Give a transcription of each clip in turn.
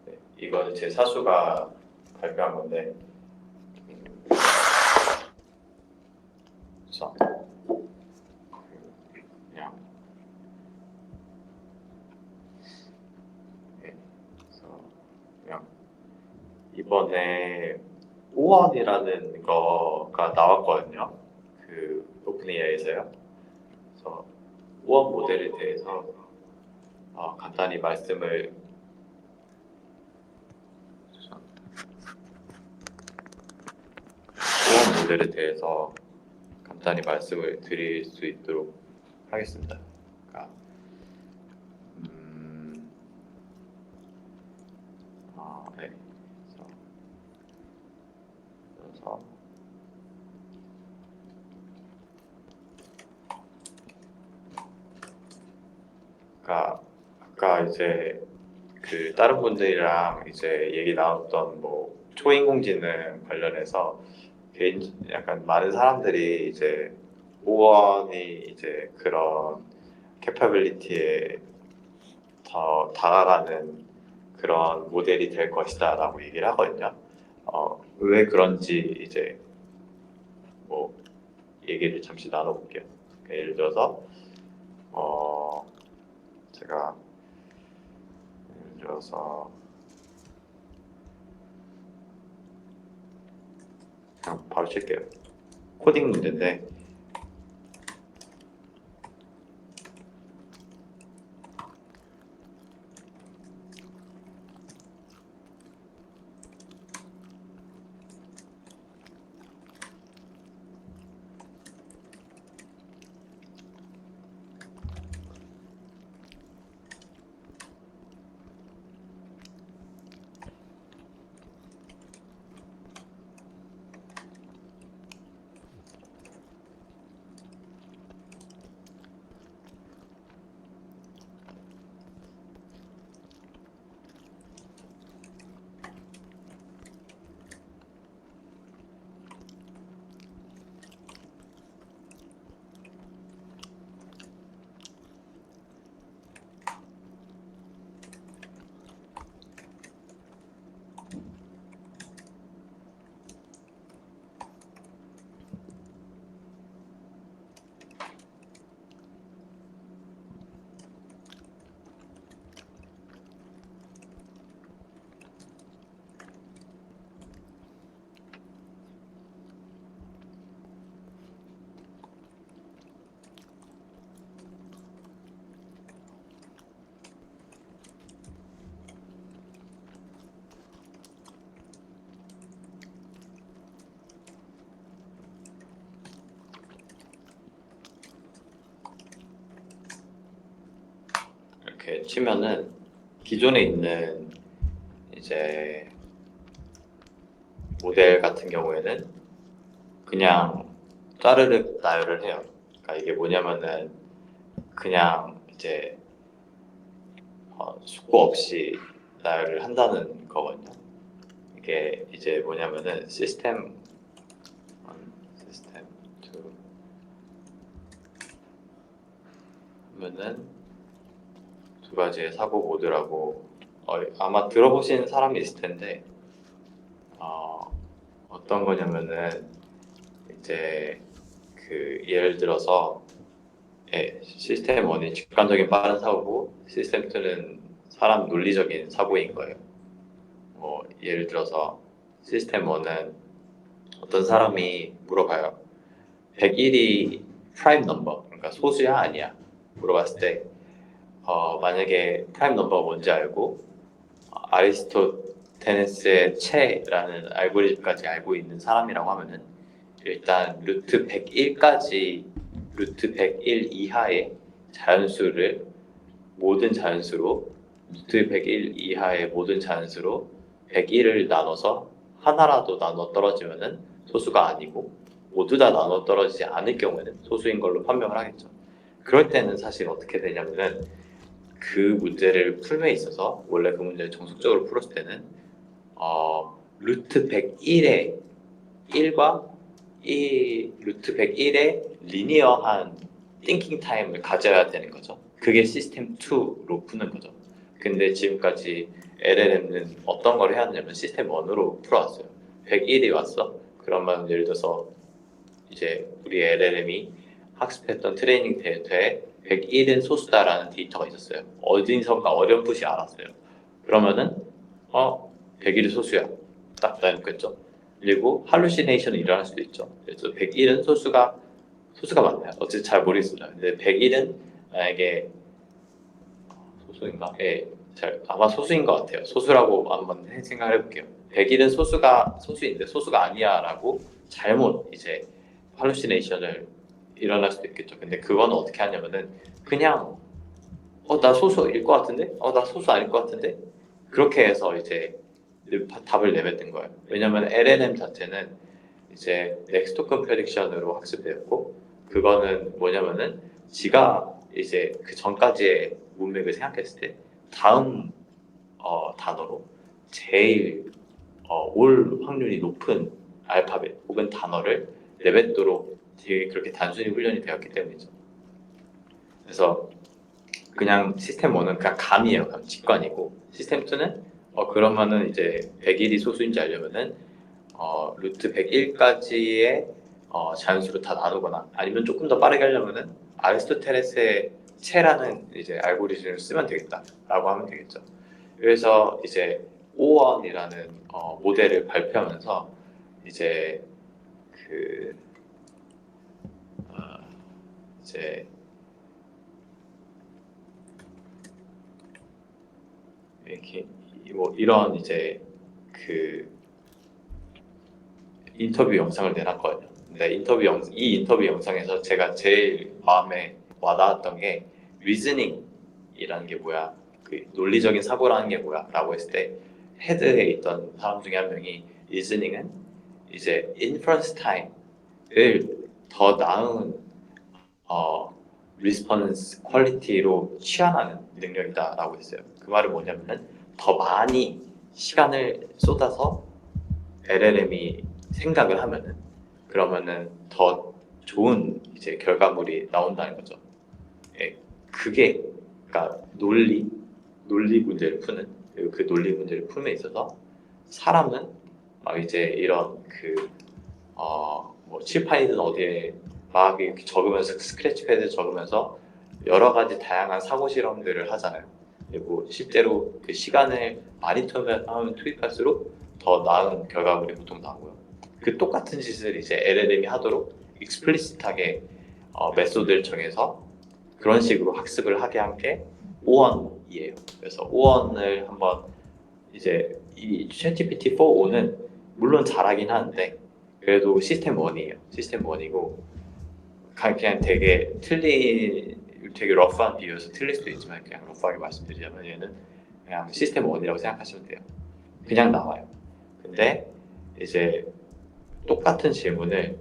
네, 이거는 제 사수가 발표한 건데, 그래서 그냥 네, 그래서 그냥 이번에 오원이라는 거가 나왔거든요. 그 오픈AI에서요. 그래서 오원 모델에 대해서 간단히 말씀을 오원 모델에 대해서 간단히 말씀을 드릴 수 있도록 하겠습니다. 그러니까, 네. 그래서 아까 이제 그 다른 분들이랑 이제 얘기 나눴던 뭐 초인공지능 관련해서 약간 많은 사람들이 이제 오원이 이제 그런 캐퍼빌리티에 더 다가가는 그런 모델이 될 것이다라고 얘기를 하거든요. 왜 그런지 이제 뭐 얘기를 잠시 나눠볼게요. 그러니까 예를 들어서 제가 예를 들어서 그냥 바로 칠게요. 코딩 문제인데 이렇게 치면은 기존에 있는 이제 모델 같은 경우에는 그냥 짜르륵 나열을 해요. 그러니까 이게 뭐냐면은 그냥 이제 수고 없이 나열을 한다는 거거든요. 이게 이제 뭐냐면은 시스템 1, 시스템 2 하면은 두 가지의 사고 모드라고 아마 들어보신 사람이 있을 텐데 어떤 거냐면은 이제 그 예를 들어서 시스템 1이 직관적인 빠른 사고고 시스템 2는 사람 논리적인 사고인 거예요. 예를 들어서 시스템 1은 어떤 사람이 물어봐요. 101이 프라임 넘버, 그러니까 소수야 아니야? 물어봤을 때 만약에 프라임 넘버가 뭔지 알고 아리스토테네스의 체라는 알고리즘까지 알고 있는 사람이라고 하면은 일단 루트 101까지 루트 101 이하의 자연수를 모든 자연수로 루트 101 이하의 모든 자연수로 101을 나눠서 하나라도 나눠 떨어지면은 소수가 아니고 모두 다 나눠 떨어지지 않을 경우에는 소수인 걸로 판명을 하겠죠. 그럴 때는 사실 어떻게 되냐면은 그 문제를 풀면 있어서 원래 그 문제를 정석적으로 풀었을 때는 루트 101의 1과 이 루트 101의 리니어한 띵킹 타임을 가져야 되는 거죠. 그게 시스템 2로 푸는 거죠. 근데 지금까지 LLM은 어떤 걸 해왔냐면 시스템 1으로 풀어왔어요. 101이 왔어. 그러면 예를 들어서 이제 우리 LLM이 학습했던 트레이닝 데이터에 101은 소수다라는 데이터가 있었어요. 어디선가 어렴풋이 알았어요. 그러면은 101이 소수야. 딱 나뉘겠죠. 그리고 할루시네이션이 일어날 수도 있죠. 그래서 101은 소수가 맞나요? 어쨌든 잘 모르겠습니다. 근데 101은 만약에 소수인가? 예, 아마 소수인 것 같아요. 소수라고 한번 생각을 해볼게요. 101은 소수인데 소수가 아니야라고 잘못 이제 할루시네이션을 일어날 수도 있겠죠. 근데 그건 어떻게 하냐면은 그냥 나 소수일 것 같은데? 나 소수 아닐 것 같은데? 그렇게 해서 이제 답을 내뱉는 거예요. 왜냐면 LLM 자체는 이제 넥스트 토큰 프레딕션으로 학습되었고 그거는 뭐냐면은 지가 이제 그 전까지의 문맥을 생각했을 때 다음 단어로 제일 올 확률이 높은 알파벳 혹은 단어를 내뱉도록 되게 그렇게 단순히 훈련이 되었기 때문이죠. 그래서 그냥 시스템 1은 그냥 감이에요. 감, 직관이고 시스템 2는 그러면은 이제 101이 소수인지 알려면은 루트 101까지의 자연수로 다 나누거나 아니면 조금 더 빠르게 하려면은 아리스토텔레스의 체라는 이제 알고리즘을 쓰면 되겠다라고 하면 되겠죠. 그래서 이제 O1이라는 모델을 발표하면서 이제 그 이제 이렇게 뭐 이런 이제 그 인터뷰 영상을 내놨거든요. 근데 이 인터뷰 영상에서 제가 제일 마음에 와닿았던 게 리즈닝이라는 게 뭐야, 그 논리적인 사고라는 게 뭐야라고 했을 때 헤드에 있던 사람 중에 한 명이 리즈닝은 이제 인퍼런스 타임을 더 나은 리스폰스 퀄리티로 취한하는 능력이다라고 했어요. 그 말은 뭐냐면은 더 많이 시간을 쏟아서 LLM이 생각을 하면은 그러면은 더 좋은 이제 결과물이 나온다는 거죠. 예, 그게 그러니까 논리 문제를 푸는, 그리고 그 논리 문제를 풀에 있어서 사람은 막 이제 이런 뭐 칠판이든 어디에 막 이렇게 적으면서 스크래치 패드 적으면서 여러 가지 다양한 사고 실험들을 하잖아요. 그리고 실제로 그 시간을 많이 투입할수록 더 나은 결과물이 보통 나오고요. 그 똑같은 짓을 이제 LLM이 하도록 익스플리시트하게 메소드를 정해서 그런 식으로 학습을 하게 한 게 O1이에요. 그래서 O1을 한번 이제 이 ChatGPT 4.5는 물론 잘하긴 하는데 그래도 시스템 1이에요. 시스템 1이고 그냥 되게 러프한 비유여서 틀릴 수도 있지만 그냥 러프하게 말씀드리자면 얘는 그냥 시스템 1이라고 생각하시면 돼요. 그냥 나와요. 근데 이제 똑같은 질문을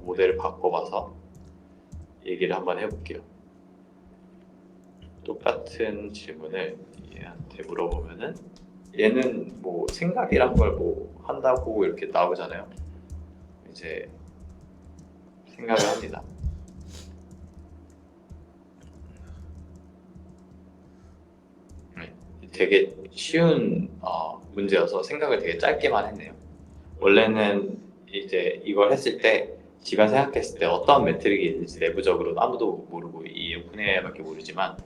모델을 바꿔봐서 얘기를 한번 해볼게요. 똑같은 질문을 얘한테 물어보면은 얘는 뭐 생각이란 걸 뭐 한다고 이렇게 나오잖아요. 이제 생각을 합니다. 되게 쉬운 문제여서 생각을 되게 짧게만 했네요. 원래는 이제 이걸 했을 때 지가 생각했을 때 어떤 매트릭이 있는지 내부적으로 아무도 모르고 이 오픈AI밖에 모르지만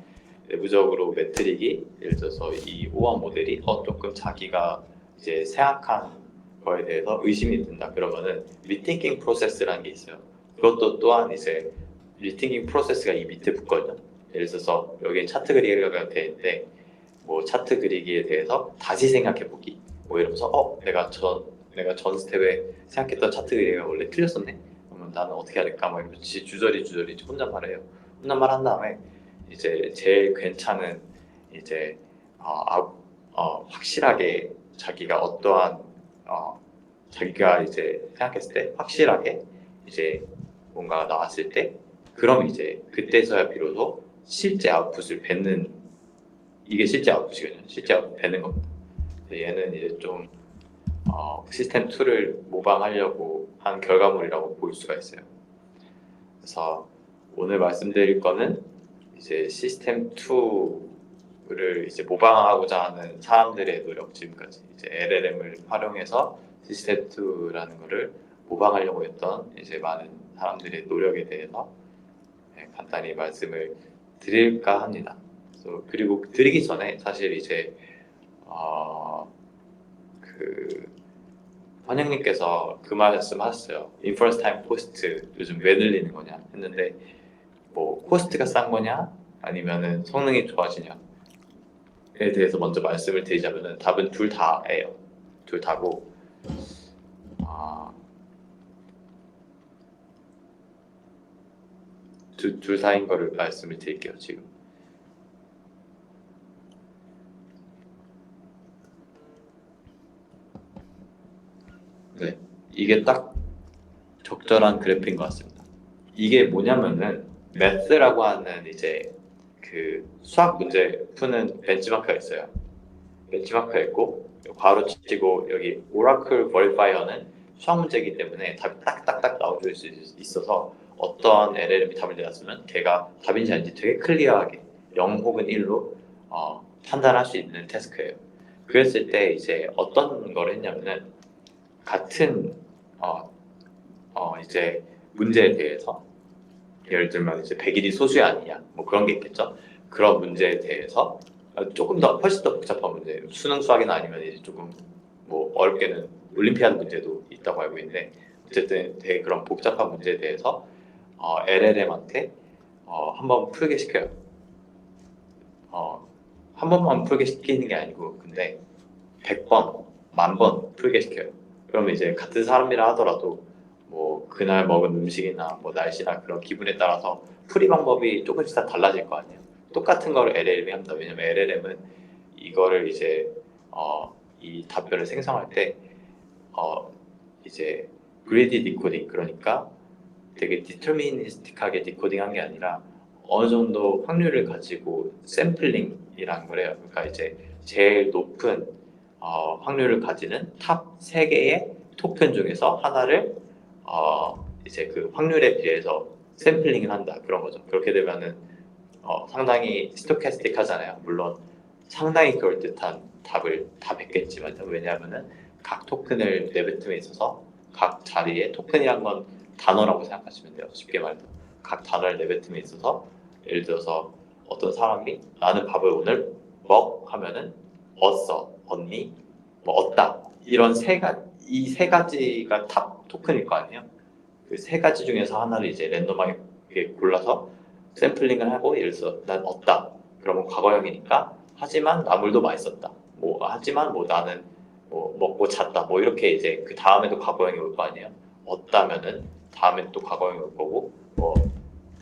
내부적으로 매트릭이 예를 들어서 이 오원 모델이 조금 자기가 이제 생각한 거에 대해서 의심이 든다 그러면은 리팅킹 프로세스라는 게 있어요. 그것도 또한 이제 리팅킹 프로세스가 이 밑에 붙거든요. 예를 들어서 여기 차트 그리기가 돼 있는데 뭐 차트 그리기에 대해서 다시 생각해 보기 뭐 이러면서 내가 전 스텝에 생각했던 차트 그리기가 원래 틀렸었네. 그러면 나는 어떻게 해야 될까? 막 이러면서 주저리 혼잣말을 해요. 혼잣말 한 다음에 이제 제일 괜찮은 이제 확실하게 자기가 어떠한 자기가 이제 생각했을 때 확실하게 이제 뭔가 나왔을 때 그럼 이제 그때서야 비로소 실제 아웃풋을 뱉는, 이게 실제 아웃풋이거든요. 실제 아웃풋 뱉는 겁니다. 얘는 이제 좀 시스템 2를 모방하려고 한 결과물이라고 볼 수가 있어요. 그래서 오늘 말씀드릴 거는 이제 시스템 2 를 이제 모방하고자 하는 사람들의 노력, 지금까지 이제 LLM을 활용해서 시스템2라는 거를 모방하려고 했던 이제 많은 사람들의 노력에 대해서 간단히 말씀을 드릴까 합니다. 그리고 드리기 전에 사실 이제 그 환영님께서 그 말씀 하셨어요. 인퍼런스 타임 코스트 요즘 왜 늘리는 거냐 했는데, 뭐 코스트가 싼 거냐 아니면은 성능이 좋아지냐에 대해서 먼저 말씀을 드리자면은 답은 둘 다예요. 둘 다고, 둘 다인 거를 말씀을 드릴게요. 지금 네, 이게 딱 적절한 그래프인 것 같습니다. 이게 뭐냐면은 매스라고 하는 이제 그 수학 문제 푸는 벤치마크가 있어요. 벤치마크가 있고 바로 치고 여기 오라클 버리파이어는 수학 문제이기 때문에 답이 딱딱딱 나와줄 수 있어서 어떤 LLM이 답을 내놨으면 걔가 답인지 아닌지 되게 클리어하게 0 혹은 1로 판단할 수 있는 태스크예요. 그랬을 때 이제 어떤 걸 했냐면은 같은 이제 문제에 대해서 예를 들면 이제 100일이 소수야 아니냐 뭐 그런 게 있겠죠. 그런 문제에 대해서 조금 더 훨씬 더 복잡한 문제, 수능 수학이나 아니면 이제 조금 뭐 어렵게는 올림피아드 문제도 있다고 알고 있는데, 어쨌든 되게 그런 복잡한 문제에 대해서 LLM한테 한번 풀게 시켜요. 한 번만 풀게 시키는 게 아니고 근데 100번, 10,000번 풀게 시켜요. 그러면 이제 같은 사람이라 하더라도 뭐 그날 먹은 음식이나 뭐 날씨나 그런 기분에 따라서 풀이 방법이 조금씩 다 달라질 거 아니에요. 똑같은 거를 LLM이 합니다. 왜냐면 LLM은 이거를 이제 이 답변을 생성할 때 이제 그리디 디코딩, 그러니까 되게 디터미니스틱하게 디코딩한 게 아니라 어느 정도 확률을 가지고 샘플링이라는 걸 해요. 그러니까 이제 제일 높은 확률을 가지는 탑 3개의 토큰 중에서 하나를 이제 그 확률에 비해서 샘플링을 한다, 그런 거죠. 그렇게 되면은 상당히 스토캐스틱 하잖아요. 물론 상당히 그럴듯한 답을 다 뱉겠지만, 왜냐하면은 각 토큰을 내뱉음에 있어서 각 자리에 토큰이란 건 단어라고 생각하시면 돼요. 쉽게 말해서 각 단어를 내뱉음에 있어서 예를 들어서 어떤 사람이 나는 밥을 오늘 하면은 얻어, 얻니, 뭐 얻다, 이런 이 세 가지가 탑 토큰일 거 아니에요. 그 세 가지 중에서 하나를 이제 랜덤하게 골라서 샘플링을 하고, 예를 들어서 난 얻다 그러면 과거형이니까 하지만 나물도 맛있었다, 뭐 하지만 뭐 나는 뭐 먹고 잤다, 뭐 이렇게 이제 그 다음에도 과거형이 올 거 아니에요. 얻다면은 다음엔 또 과거형이 올 거고, 뭐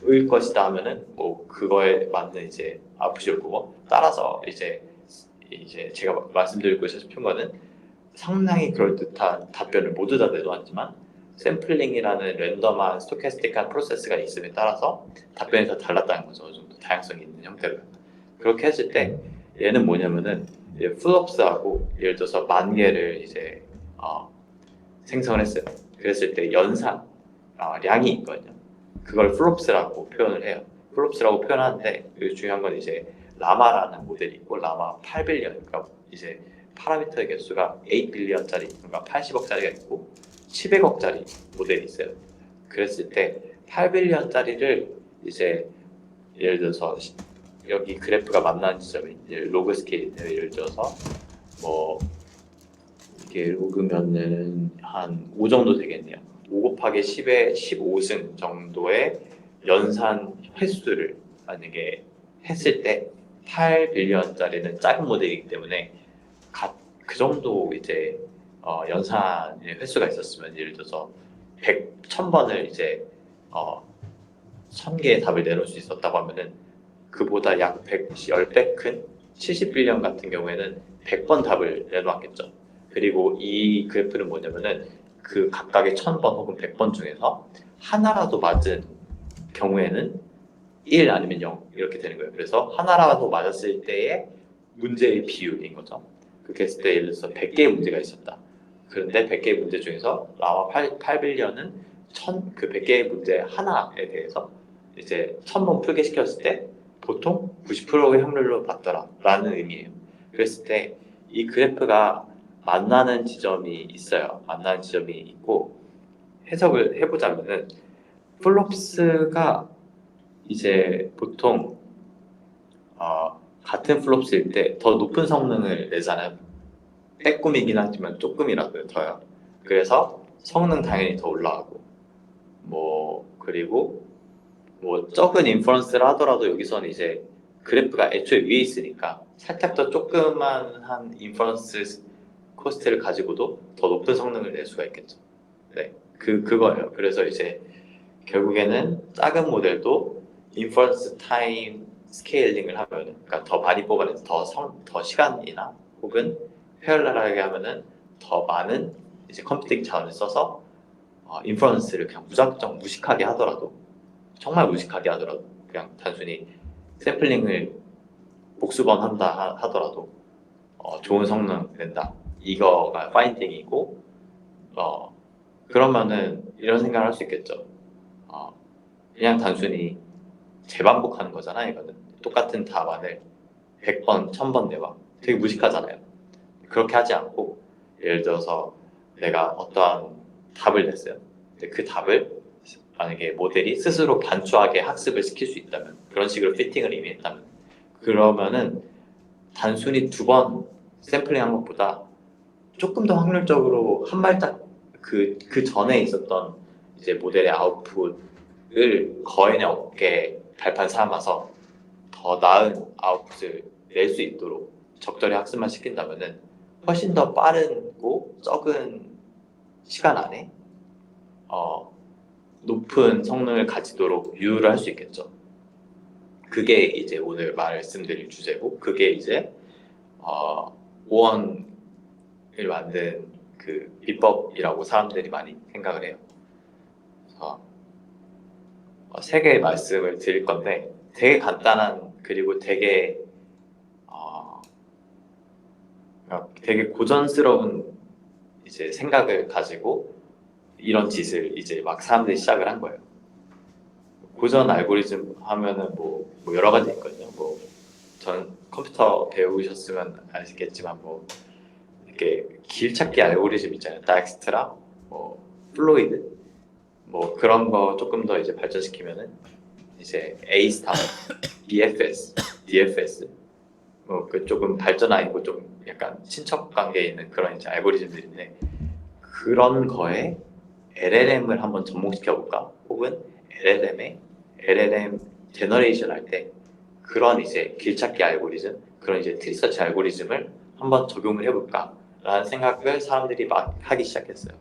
을 것이다 하면은 뭐 그거에 맞는 이제 아웃풋이 올 거고, 따라서 이제 제가 말씀드리고 싶은 거는 상당히 그럴듯한 답변을 모두 다 내놓았지만 샘플링이라는 랜덤한 스토캐스틱한 프로세스가 있음에 따라서 답변이 다 달랐다는 거죠. 어느 정도 다양성이 있는 형태로. 그렇게 했을 때 얘는 뭐냐면은 플롭스하고 예를 들어서 10,000개를 이제 생성을 했어요. 그랬을 때 연산 량이 있거든요. 그걸 플롭스라고 표현을 해요. 플롭스라고 표현하는데 그 중요한 건 이제 라마라는 모델이 있고, 라마 8빌리언, 그러니까 이제 파라미터의 개수가 8빌리언짜리, 그러니까 80억짜리가 있고 700억짜리 모델이 있어요. 그랬을 때 8빌리언짜리를 이제 예를 들어서 여기 그래프가 만나는 지점이 로그 스케일, 예를 들어서 뭐 이게 로그면은 한 5 정도 되겠네요. 5 곱하기 10의 15승 정도의 연산 횟수를 만약에 했을 때 8빌리언짜리는 작은 모델이기 때문에 그 정도 이제 연산의 횟수가 있었으면, 예를 들어서 1000번을 이제 1000개의 답을 내놓을 수 있었다고 하면은 그보다 약 10배 큰 70빌리언 같은 경우에는 100번 답을 내놓았겠죠. 그리고 이 그래프는 뭐냐면은 그 각각의 1000번 혹은 100번 중에서 하나라도 맞은 경우에는 1 아니면 0 이렇게 되는 거예요. 그래서 하나라도 맞았을 때의 문제의 비율인 거죠. 그렇게 했을 때 예를 들어서 100개의 문제가 있었다. 그런데 100개의 문제 중에서 라마 8빌리언은 그 100개의 문제 하나에 대해서 이제 1000번 풀게 시켰을 때 보통 90%의 확률로 받더라라는 의미예요. 그랬을 때 이 그래프가 만나는 지점이 있어요. 만나는 지점이 있고 해석을 해보자면은 플롭스가 이제 보통 같은 플롭스일 때 더 높은 성능을 내잖아요. 빼꼼이긴 하지만 조금이라도 더요. 그래서 성능 당연히 더 올라가고 그리고 적은 인퍼런스를 하더라도 여기서는 이제 그래프가 애초에 위에 있으니까 살짝 더 조그만한 인퍼런스 코스트를 가지고도 더 높은 성능을 낼 수가 있겠죠. 네, 그거예요. 그래서 이제 결국에는 작은 모델도 인퍼런스 타임 스케일링을 하면은, 그러니까 더 많이 뽑아내서 더 시간이나 혹은 페어럴하게 하면은 더 많은 이제 컴퓨팅 자원을 써서 인퍼런스를 그냥 무작정 무식하게 하더라도, 정말 무식하게 하더라도, 그냥 단순히 샘플링을 복수번 한다 하더라도 좋은 성능 낸다. 이거가 파인딩이고, 그러면은 이런 생각을 할 수 있겠죠. 그냥 단순히 재반복하는 거잖아. 이거는 똑같은 답안을 100번, 1000번 내봐. 되게 무식하잖아요. 그렇게 하지 않고 예를 들어서 내가 어떠한 답을 냈어요. 근데 그 답을 만약에 모델이 스스로 간추하게 학습을 시킬 수 있다면, 그런 식으로 피팅을 이미 했다면, 그러면은 단순히 2번 샘플링 한 것보다 조금 더 확률적으로 한 발짝 그 전에 있었던 이제 모델의 아웃풋을 거인의 어깨에 발판 삼아서 더 나은 아웃풋을 낼 수 있도록 적절히 학습만 시킨다면은 훨씬 더 빠르고 적은 시간 안에 높은 성능을 가지도록 유도를 할 수 있겠죠. 그게 이제 오늘 말씀드릴 주제고, 그게 이제 오원을 만든 그 비법이라고 사람들이 많이 생각을 해요. 그래서 3개의 말씀을 드릴 건데 되게 간단한, 그리고 되게 고전스러운 이제 생각을 가지고 이런 짓을 이제 막 사람들이 시작을 한 거예요. 고전 알고리즘 하면은 여러 가지 있거든요. 전 컴퓨터 배우셨으면 아시겠지만 이렇게 길찾기 알고리즘 있잖아요. 다엑스트라, 플로이드, 그런 거 조금 더 이제 발전시키면은 이제 A 스타, BFS, DFS, 그 조금 발전 아니고 좀 약간 친척 관계에 있는 그런 이제 알고리즘들인데, 그런 거에 LLM을 한번 접목시켜 볼까? 혹은 LLM 제너레이션 할 때 그런 이제 길찾기 알고리즘, 그런 이제 트리서치 알고리즘을 한번 적용을 해볼까? 라는 생각을 사람들이 막 하기 시작했어요.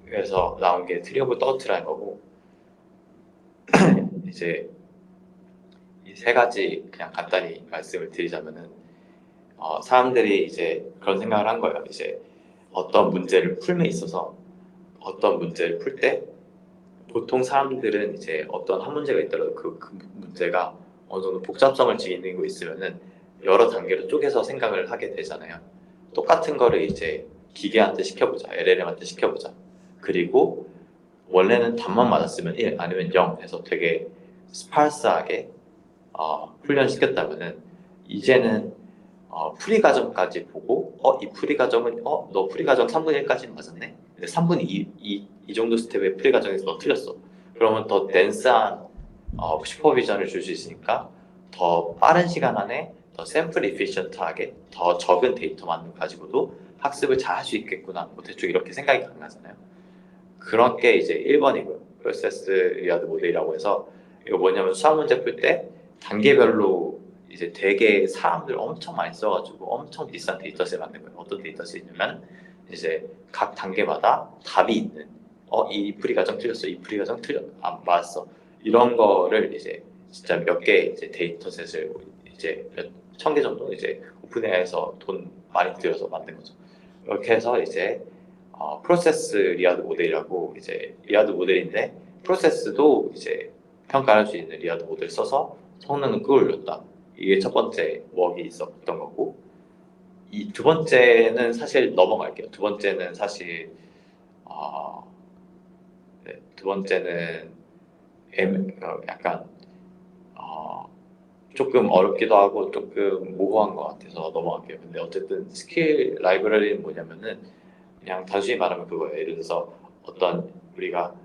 그래서 나온 게 트리 오브 더트라는 거고, 이제 이 3가지 그냥 간단히 말씀을 드리자면은, 사람들이 이제 그런 생각을 한 거예요. 이제 어떤 문제를 풀에 있어서, 어떤 문제를 풀 때 보통 사람들은 이제 어떤 한 문제가 있더라도 그 문제가 어느 정도 복잡성을 지니고 있으면은 여러 단계로 쪼개서 생각을 하게 되잖아요. 똑같은 거를 이제 기계한테 시켜보자, LLM한테 시켜보자. 그리고 원래는 답만 맞았으면 1 아니면 0 해서 되게 스파르스하게 훈련시켰다면은, 이제는 풀이 과정까지 보고 이 풀이 과정은 너 풀이 과정 3분의 1까지는 맞았네? 근데 3분의 2 정도 스텝의 풀이 과정에서 너 틀렸어. 그러면 더 덴스한 슈퍼비전을 줄 수 있으니까 더 빠른 시간 안에 더 샘플 이피션트하게 더 적은 데이터만 가지고도 학습을 잘 할 수 있겠구나. 대충 이렇게 생각이 가능하잖아요. 그런 게 이제 1번이고요. 프로세스 리와드 모델이라고 해서, 이거 뭐냐면 수학 문제 풀 때 단계별로 이제 되게 사람들 엄청 많이 써가지고 엄청 비싼 데이터셋 만든 거예요. 어떤 데이터셋이냐면 이제 각 단계마다 답이 있는, 이 풀이 과정 틀렸어, 이 풀이 과정 안 맞았어, 이런 거를 이제 진짜 몇 개 이제 데이터셋을 이제 몇 천 개 정도 이제 오픈AI에서 돈 많이 들여서 만든 거죠. 이렇게 해서 이제 프로세스 리와드 모델이라고, 이제 리와드 모델인데 프로세스도 이제 평가할 수 있는 리와드 모델 써서 성능을 끌어올렸다. 이게 첫 번째 웍이 있었던 거고, 이 2번째는 사실 넘어갈게요. 2번째는 사실 네, 2번째는 약간 조금 어렵기도 하고 조금 모호한 것 같아서 넘어갈게요. 근데 어쨌든 스킬 라이브러리는 뭐냐면은 그냥 단순히 말하면 그거예요. 예를 들어서 어떤 우리가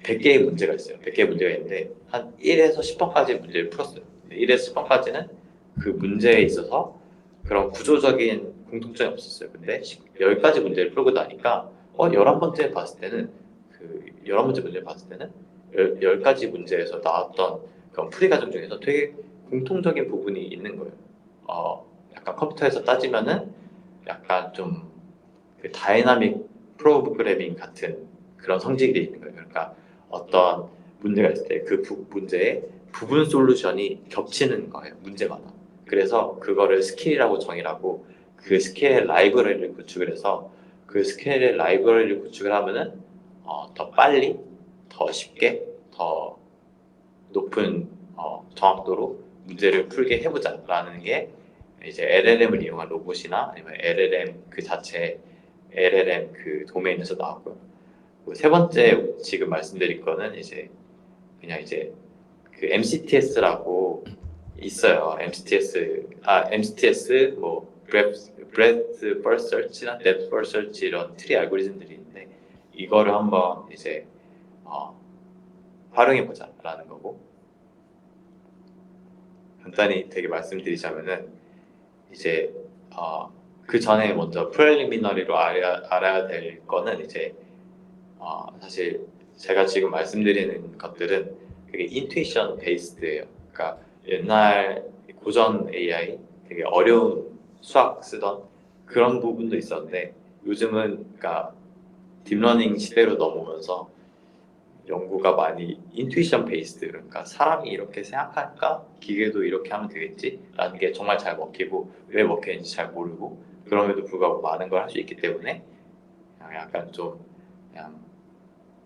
100개의 문제가 있어요. 100개의 문제가 있는데 한 1에서 10번까지 문제를 풀었어요. 1에서 10번까지는 그 문제에 있어서 그런 구조적인 공통점이 없었어요. 근데 10가지 문제를 풀고 나니까 11번째 봤을 때는 그 11번째 문제를 봤을 때는 10가지 문제에서 나왔던 그런 풀이 과정 중에서 되게 공통적인 부분이 있는 거예요. 약간 컴퓨터에서 따지면은 약간 좀 그 다이나믹 프로그래밍 같은 그런 성질이 있는 거예요. 그러니까 어떤 문제가 있을 때 그 문제의 부분 솔루션이 겹치는 거예요. 문제마다. 그래서 그거를 스킬이라고 정의하고 그 스킬의 라이브러리를 구축을 해서 그 스킬의 라이브러리를 구축을 하면은 더 빨리, 더 쉽게, 더 높은 정확도로 문제를 풀게 해보자라는 게 이제 LLM을 이용한 로봇이나 아니면 LLM 그 자체 LLM 그 도메인에서 나왔고요. 세 번째 지금 말씀드릴 거는 이제 그냥 이제 그 MCTS라고 있어요. MCTS 뭐 Breadth First Search나 Depth First Search 이런 트리 알고리즘들이 있는데 이거를 한번 이제 활용해 보자라는 거고 간단히 되게 말씀드리자면은 이제 그 전에 먼저 프렐리미너리로 알아야 될 거는 이제 사실 제가 지금 말씀드리는 것들은 되게 인투이션 베이스드예요. 그러니까 옛날 고전 AI 되게 어려운 수학 쓰던 그런 부분도 있었는데 요즘은 그러니까 딥러닝 시대로 넘어오면서 연구가 많이 인투이션 베이스드 그러니까 사람이 이렇게 생각하니까 기계도 이렇게 하면 되겠지라는 게 정말 잘 먹히고 왜 먹히는지 잘 모르고 그럼에도 불구하고 많은 걸 할 수 있기 때문에 그냥 약간 좀 그냥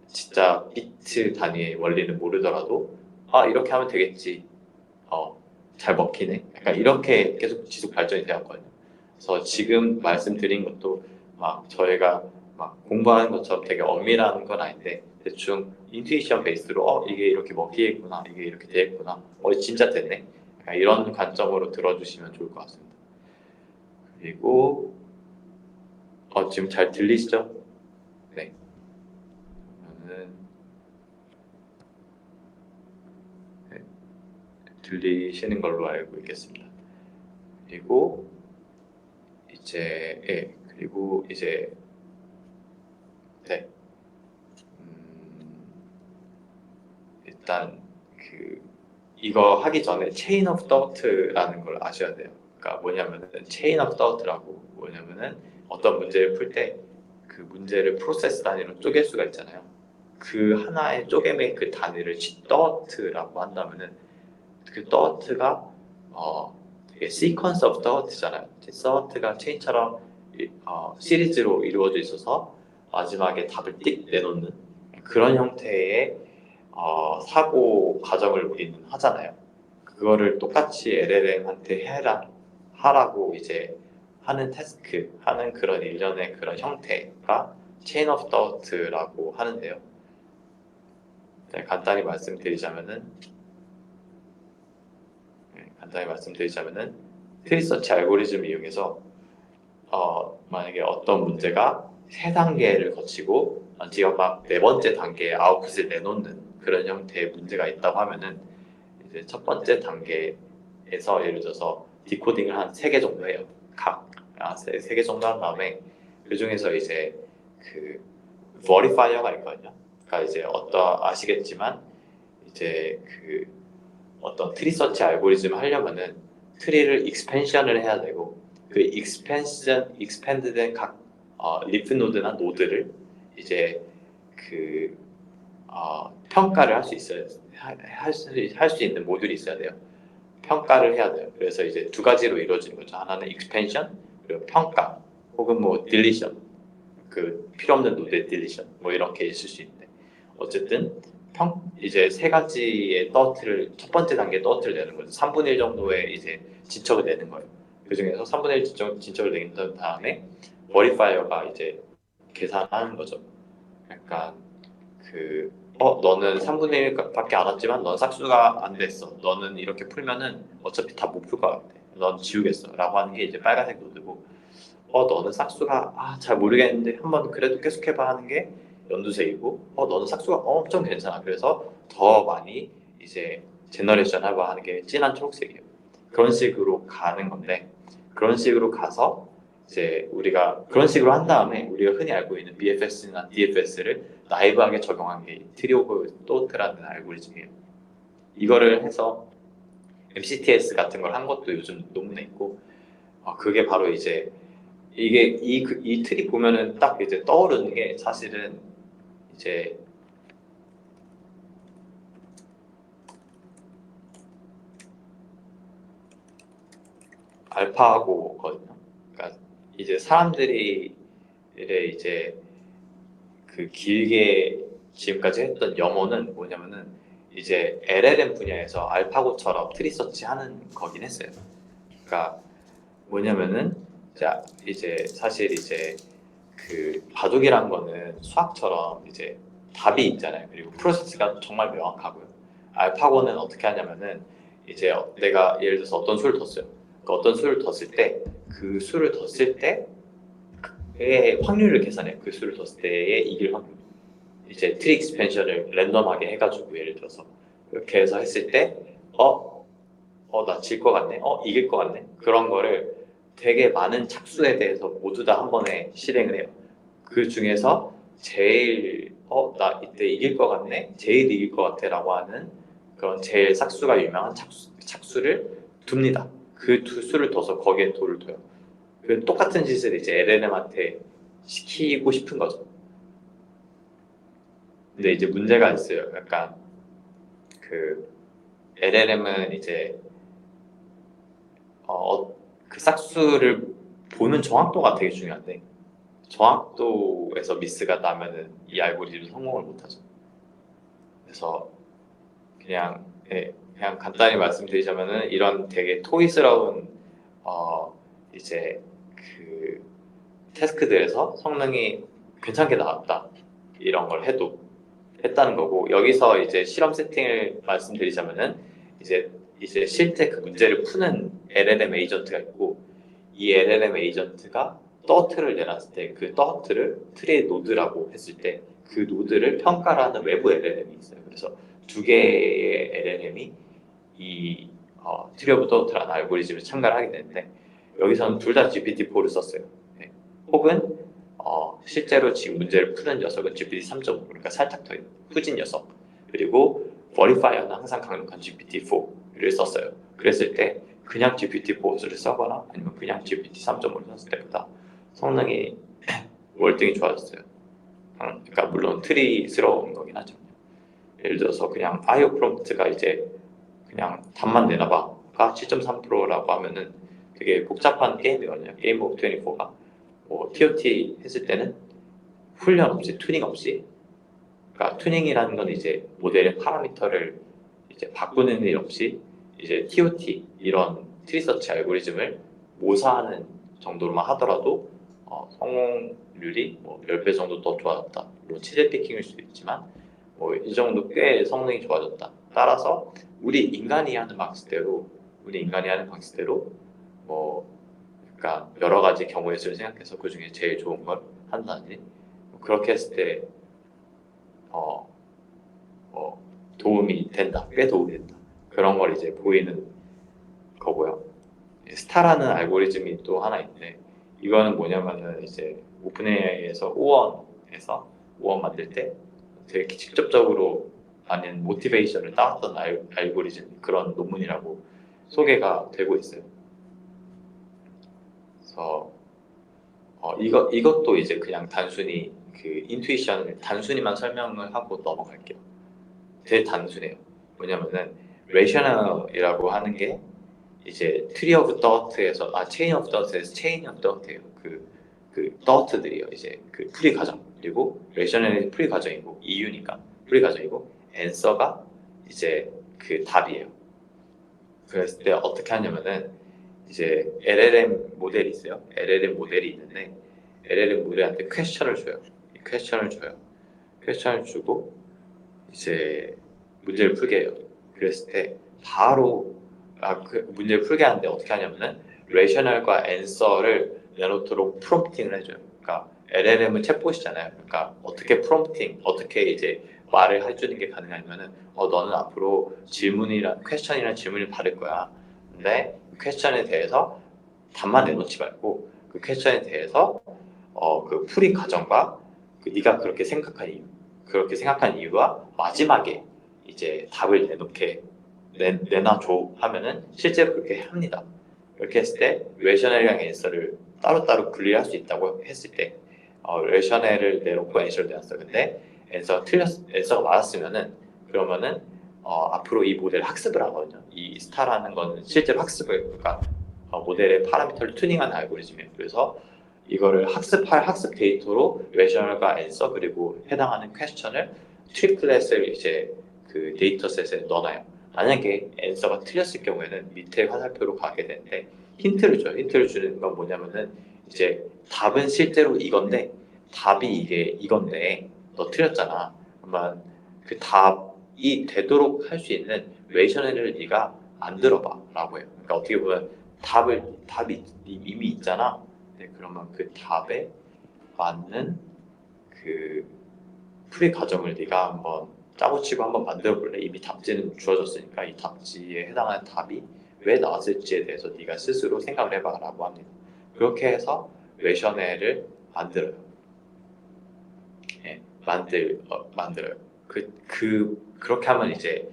진짜 비트 단위의 원리는 모르더라도 이렇게 하면 되겠지 잘 먹히네 약간 이렇게 계속 지속 발전이 되었거든요. 그래서 지금 말씀드린 것도 막 저희가 막 공부하는 것처럼 되게 엄밀한 건 아닌데 대충 인투이션 베이스로 이게 이렇게 먹히겠구나 이게 이렇게 되겠구나 진짜 됐네 약간 이런 관점으로 들어주시면 좋을 것 같습니다. 그리고 지금 잘 들리시죠? 네. 그러면은 네, 들리시는 걸로 알고 있겠습니다. 그리고 이제 네. 일단 이거 하기 전에 체인 오브 thought라는 걸 아셔야 돼요. 그러니까 뭐냐면은 체인 오브 thought라고 뭐냐면은 어떤 문제를 풀 때 그 문제를 프로세스 단위로 쪼갤 수가 있잖아요. 그 하나의 쪼개의 그 단위를 thought라고 한다면은 그 thought가 되게 sequence of thought잖아요. thought가 체인처럼 시리즈로 이루어져 있어서 마지막에 답을 띡 내놓는 그런 형태의 사고 과정을 우리는 하잖아요. 그거를 똑같이 LLM한테 하라고 이제 하는 태스크, 하는 그런 일련의 그런 형태가 Chain of Thought라고 하는데요. 네, 간단히 말씀드리자면은 트리서치 알고리즘을 이용해서 만약에 어떤 문제가 세 단계를 거치고 지금 막 네 번째 단계에 아웃풋을 내놓는 그런 형태의 문제가 있다고 하면은 이제 첫 번째 단계에서 예를 들어서 디코딩을 한 3개 정도 해요. 세 개 정도 한 다음에 그 중에서 이제 그 verifier가 있거든요. 그러니까 이제 아시겠지만 이제 그 어떤 트리 서치 알고리즘 하려면은 트리를 익스펜션을 해야 되고 그 익스펜드된 각 리프 노드나 노드를 이제 그 평가를 할 수 있어요. 할 수 있는 모듈이 있어야 돼요. 평가를 해야 돼요. 그래서 이제 두 가지로 이루어지는 거죠. 하나는 익스펜션 그리고 평가 혹은 뭐 딜리션 그 필요 없는 노드의 딜리션 뭐 이렇게 있을 수 있는데 어쨌든 이제 세 가지의 첫 번째 단계 떠트를 내는 거죠. 3분의 1 정도의 이제 진척을 내는 거예요. 그 중에서 3분의 1 진척을 낸 다음에 버리파이어가 이제 계산하는 거죠. 약간 그 너는 3분의 1밖에 안 왔지만 넌 싹수가 안 됐어. 너는 이렇게 풀면은 어차피 다 못 풀 것 같아. 넌 지우겠어. 라고 하는 게 이제 빨간색 노드고, 너는 싹수가 잘 모르겠는데 한번 그래도 계속 해봐 하는 게 연두색이고, 너는 싹수가 엄청 괜찮아. 그래서 더 많이 이제 제너레이션 해봐 하는 게 진한 초록색이에요. 그런 식으로 가는 건데, 그런 식으로 가서 이제 우리가 그런 식으로 한 다음에 우리가 흔히 알고 있는 BFS나 DFS를 나이브하게 적용한 게 트리 오브 토트라는 알고리즘이에요. 이거를 해서 MCTS 같은 걸 한 것도 요즘 논문에 있고, 그게 바로 이제 이게 이 틀이 보면은 딱 이제 떠오르는 게 사실은 이제 알파고거든요. 그러니까 이제 사람들이 이제 그 길게 지금까지 했던 염원은 뭐냐면은 이제 LLM 분야에서 알파고처럼 트리서치 하는 거긴 했어요. 그러니까 뭐냐면은 이제 사실 이제 그 바둑이란 거는 수학처럼 이제 답이 있잖아요. 그리고 프로세스가 정말 명확하고요. 알파고는 어떻게 하냐면은 이제 내가 예를 들어서 어떤 수를 뒀어요. 그 어떤 수를 뒀을 때 그 수를 뒀을 때의 확률을 계산해요. 그 수를 뒀을 때의 이길 확률. 이제 트리 익스펜션을 랜덤하게 해가지고 예를 들어서 그렇게 해서 했을 때 나 질 것 같네. 이길 것 같네. 그런 거를 되게 많은 착수에 대해서 모두 다 한 번에 실행을 해요. 그 중에서 제일 나 이때 이길 것 같네. 제일 이길 것 같아라고 하는 그런 제일 삭수가 유명한 착수를 둡니다. 그 두 수를 둬서 거기에 돌을 둬요. 그 똑같은 짓을 이제 LLM한테 시키고 싶은 거죠. 근데 이제 문제가 있어요. 약간 그 LLM은 이제 그 싹수를 보는 정확도가 되게 중요한데 정확도에서 미스가 나면은 이 알고리즘이 성공을 못하죠. 그래서 그냥 간단히 말씀드리자면은 이런 되게 토이스러운 이제 그 태스크들에서 성능이 괜찮게 나왔다 이런 걸 했다는 거고 여기서 이제 실험 세팅을 말씀드리자면은 이제 실제 그 문제를 푸는 LLM 에이전트가 있고 이 LLM 에이전트가 떠트를 내놨을 때 그 떠트를 트리의 노드라고 했을 때 그 노드를 평가를 하는 외부 LLM이 있어요. 그래서 두 개의 LLM이 이 트리 오브 떠트라는 알고리즘을 참가를 하게 되는데 여기서는 둘 다 GPT-4를 썼어요. 네. 혹은 실제로 지금 문제를 푸는 녀석은 GPT 3.5 그러니까 살짝 더 후진 녀석 그리고 버리파이어는 항상 강력한 GPT-4를 썼어요. 그랬을 때 그냥 GPT-4를 써거나 아니면 그냥 GPT 3.5를 썼을 때보다 성능이 월등히 좋아졌어요. 그러니까 물론 트리스러운 거긴 하죠. 예를 들어서 그냥 아이오 프롬프트가 이제 그냥 답만 내놔봐가 7.3%라고 하면은 되게 복잡한 게임이거든요. 게임 오브 24가 뭐 TOT 했을 때는 훈련 없이 튜닝 없이 그러니까 튜닝이라는 건 이제 모델의 파라미터를 이제 바꾸는 일 없이 이제 TOT 이런 트리서치 알고리즘을 모사하는 정도로만 하더라도 성공률이 뭐 10배 정도 더 좋아졌다. 물론 치즈 피킹일 수도 있지만 뭐 이 정도 꽤 성능이 좋아졌다. 따라서 우리 인간이 하는 방식대로 뭐 그러니까 여러 가지 경우의 수를 생각해서 그 중에 제일 좋은 걸 한다든지 뭐 그렇게 했을 때 어, 도움이 된다, 꽤 도움이 된다. 그런 걸 이제 보이는 거고요. 스타라는 알고리즘이 또 하나 있는데 이거는 뭐냐면은 이제 오픈AI에서 오원 만들 때 되게 직접적으로 많은 모티베이션을 따왔던 알고리즘 그런 논문이라고 소개가 되고 있어요. 그래서 이것도 이제 그냥 단순히 그 인투이션을 단순히만 설명을 하고 넘어갈게요. 되게 단순해요. 뭐냐면은 레이셔널이라고 하는 게 이제 트리 오브 더트에서 체인 오브 더트에서 체인 오브 더트예요. 그 더트들이요. 이제 그 풀이 과정 그리고 레이셔널이 풀이 과정이고 이유니까 풀이 과정이고 앤서가 이제 그 답이에요. 그랬을 때 어떻게 하냐면은 이제 LLM 모델이 있어요. LLM 모델이 있는데 LLM 모델한테 퀘스천을 줘요. 퀘스천을 주고 이제 문제를 풀게 해요. 그랬을 때 바로 그 문제를 풀게 하는데 어떻게 하냐면은 레이셔널과 앤서를 내놓도록 프롬프팅을 해줘요. 그러니까 LLM은 챗봇이잖아요. 그러니까 어떻게 프롬프팅, 어떻게 이제 말을 해주는 게 가능하냐면은 너는 앞으로 퀘스천이란 질문을 받을 거야. 근데 퀘스천에 대해서 답만 내놓지 말고 그 퀘스천에 대해서 그 풀이 과정과 네가 그렇게 생각한 이유와 마지막에 이제 답을 내놔줘 하면은 실제로 그렇게 합니다. 이렇게 했을 때 레이셔널이랑 앤서를 따로따로 분리할 수 있다고 했을 때 레이셔널을 내놓고 앤서를 내놨어. 근데 앤서가 맞았으면은 그러면은 앞으로 이 모델 학습을 하거든요. 이 스타라는 거는 실제로 그러니까 모델의 파라미터를 튜닝한 알고리즘이에요. 그래서 이거를 학습할 학습 데이터로 레이셔널과 앤서 그리고 해당하는 퀘스천을 트리플렛을 이제 그 데이터셋에 넣어놔요. 만약에 앤서가 틀렸을 경우에는 밑에 화살표로 가게 되는데 힌트를 줘요. 힌트를 주는 건 뭐냐면은 이제 답은 실제로 이건데 답이 이건데 너 틀렸잖아. 그러면 그 답이 되도록 할 수 있는 레이셔널을 네가 만들어봐라고 해요. 그러니까 어떻게 보면 답이 이미 있잖아. 네, 그러면 그 답에 맞는 그 풀이 과정을 네가 한번 짜고치고 한번 만들어 볼래? 이미 답지는 주어졌으니까 이 답지에 해당하는 답이 왜 나왔을지에 대해서 네가 스스로 생각을 해봐라고 합니다. 그렇게 해서 레셔넬을 만들어요. 예, 만들어요. 그렇게 하면 이제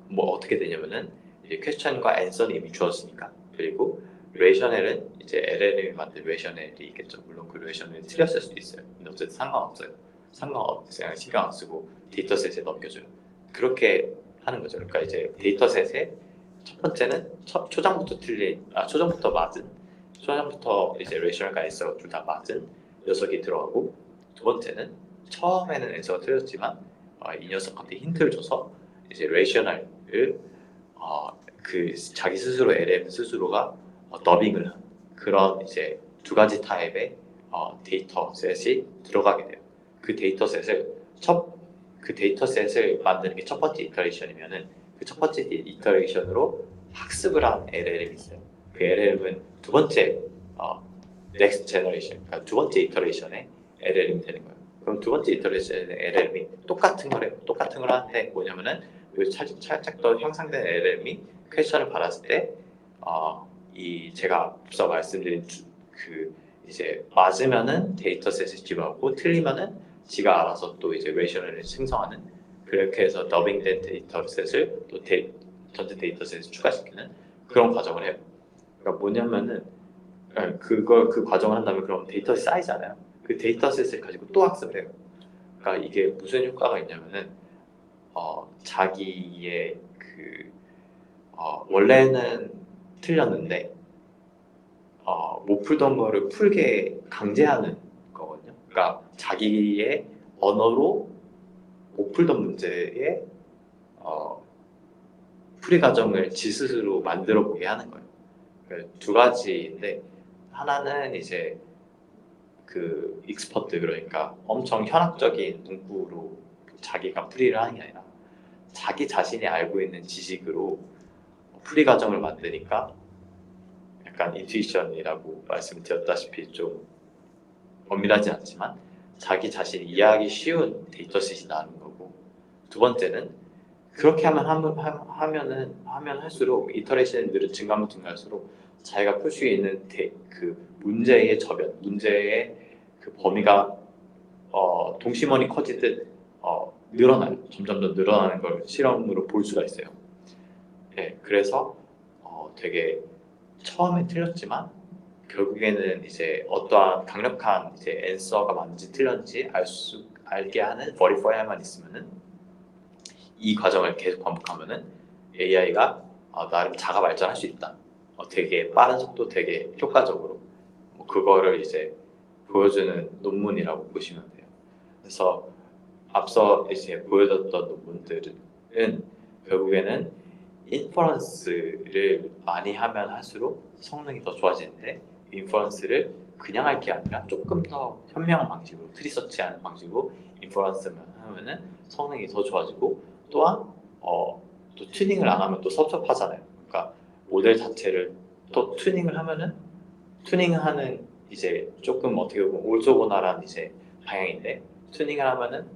뭐 어떻게 되냐면은 이제 퀘스천과 앤서는 이미 주었으니까 그리고 레이셔넬은 이제 LLM이 만든 레이셔넬이 있겠죠. 물론 그 레이셔넬이 틀렸을 수도 있어요. 근데 어쨌든 상관없어요. 상관없어요. 신경 안 쓰고 데이터셋에 넘겨줘요. 그렇게 하는 거죠. 그러니까 이제 데이터셋에 첫 번째는 초장부터 이제 레이셔널과 앤서가 둘 다 맞은 녀석이 들어가고 두 번째는 처음에는 앤서가 틀렸지만 이 녀석한테 힌트를 줘서 이제 레이셔널을 그 자기 스스로 LM 스스로가 더빙을 한 그런 이제 두 가지 타입의 데이터셋이 들어가게 돼요. 그 데이터셋을 만드는 게 첫 번째 이터레이션이면은 그 첫 번째 이터레이션으로 학습을 한 LLM이 있어요. 그 LLM은 두 번째 next generation, 그러니까 두 번째 이터레이션의 LLM이 되는 거예요. 그럼 두 번째 이터레이션의 LLM이 똑같은 걸 하는데 뭐냐면은 살짝 더 향상된 LLM이 퀘스천을 받았을 때 이 제가 앞서 말씀드린 그 이제 맞으면은 데이터셋을 집어넣고 틀리면은 지가 알아서 또 이제 레이셔널을 생성하는 그렇게 해서 더빙된 데이터셋을 또 전체 데이터셋을 추가시키는 그런 과정을 해요. 그러니까 뭐냐면은 그 과정을 한다면 그럼 데이터 쌓이잖아요. 그 데이터셋을 가지고 또 학습을 해요. 그러니까 이게 무슨 효과가 있냐면은 자기의 원래는 틀렸는데 못 풀던 거를 풀게 강제하는 거거든요. 그러니까 자기의 언어로 못 풀던 문제의 풀이 과정을 지 스스로 만들어 보게 하는 거예요. 그러니까 두 가지인데 하나는 이제 그 익스퍼트 그러니까 엄청 현학적인 문구로 자기가 풀이를 하는 게 아니라 자기 자신이 알고 있는 지식으로 풀이 과정을 만드니까 약간 인투이션이라고 말씀드렸다시피 좀 엄밀하지 않지만 자기 자신이 이해하기 쉬운 데이터셋이 나오는 거고 두 번째는 그렇게 하면 할수록 이터레이션이 증가할수록 자기가 풀 수 있는 그 문제의 그 범위가 동심원이 커지듯 늘어나요. 점점 더 늘어나는 걸 실험으로 볼 수가 있어요. 네, 그래서 되게 처음에 틀렸지만 결국에는 이제 어떠한 강력한 이제 앤서가 맞는지 틀렸는지 알게 하는 버리파이어만 있으면은 이 과정을 계속 반복하면은 AI가 나름 자가 발전할 수 있다. 되게 빠른 속도, 되게 효과적으로 그거를 이제 보여주는 논문이라고 보시면 돼요. 그래서 앞서 이제 보여줬던 논문들은 결국에는 인퍼런스를 많이 하면 할수록 성능이 더 좋아지는데 인퍼런스를 그냥 할 게 아니라 조금 더 현명한 방식으로 트리서치하는 방식으로 인퍼런스만 하면은 성능이 더 좋아지고 또한 또 튜닝을 안 하면 또 섭섭하잖아요. 그러니까 모델 자체를 또 튜닝을 하면은 튜닝하는 이제 조금 어떻게 보면 올소고나란 이제 방향인데 튜닝을 하면은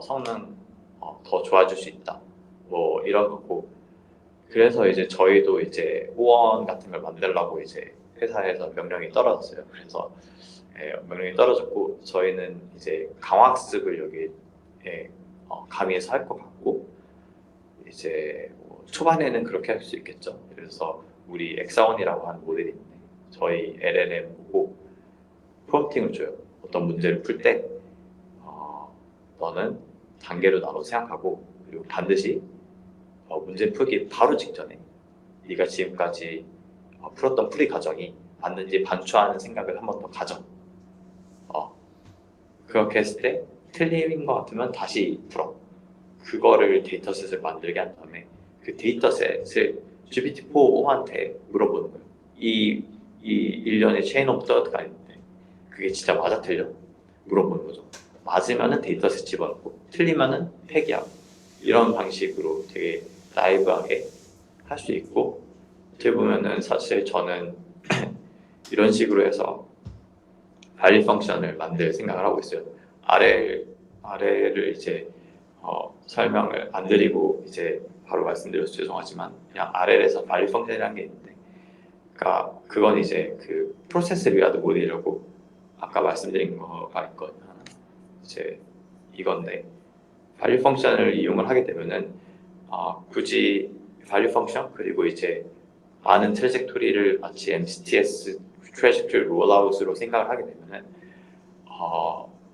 성능 더 좋아질 수 있다. 뭐 이런 거고 그래서 이제 저희도 이제 호원 같은 걸 만들려고 이제 회사에서 명령이 떨어졌어요. 그래서 명령이 떨어졌고 저희는 이제 강학습을 여기에 가미해서 할 것 같고 이제 뭐 초반에는 그렇게 할 수 있겠죠. 그래서 우리 엑사원이라고 하는 모델이 있는데 저희 LLM 보고 프롬프팅을 줘요. 어떤 문제를 풀 때 너는 단계로 나눠 생각하고 그리고 반드시 문제 풀기 바로 직전에 네가 지금까지 풀었던 풀이 과정이 맞는지 반추하는 생각을 한 번 더 가져. 그렇게 했을 때 틀린 것 같으면 다시 풀어. 그거를 데이터셋을 만들게 한 다음에 그 데이터셋을 GPT-4-5한테 물어보는 거예요. 이 일련의 체인 오브 더가 있는데 그게 진짜 맞아 틀려? 물어보는 거죠. 맞으면은 데이터셋 집어넣고 틀리면은 폐기하고 이런 방식으로 되게 라이브하게 할 수 있고 어떻게 보면은 사실 저는 이런 식으로 해서 발리 펑션을 만들 생각을 하고 있어요. 아래를 이제 설명을 안 드리고 이제 바로 말씀드려서 죄송하지만 그냥 RL에서 발리 펑션이라는 게 있는데 그러니까 그건 이제 그 프로세스 리와드 모델이라고 아까 말씀드린 거가 있거든요. 이제 이건데 발리 펑션을 이용을 하게 되면은 굳이 발리 펑션 그리고 이제 많은 트래젝토리를 마치 MCTS 트래젝토리 롤아웃으로 생각을 하게 되면은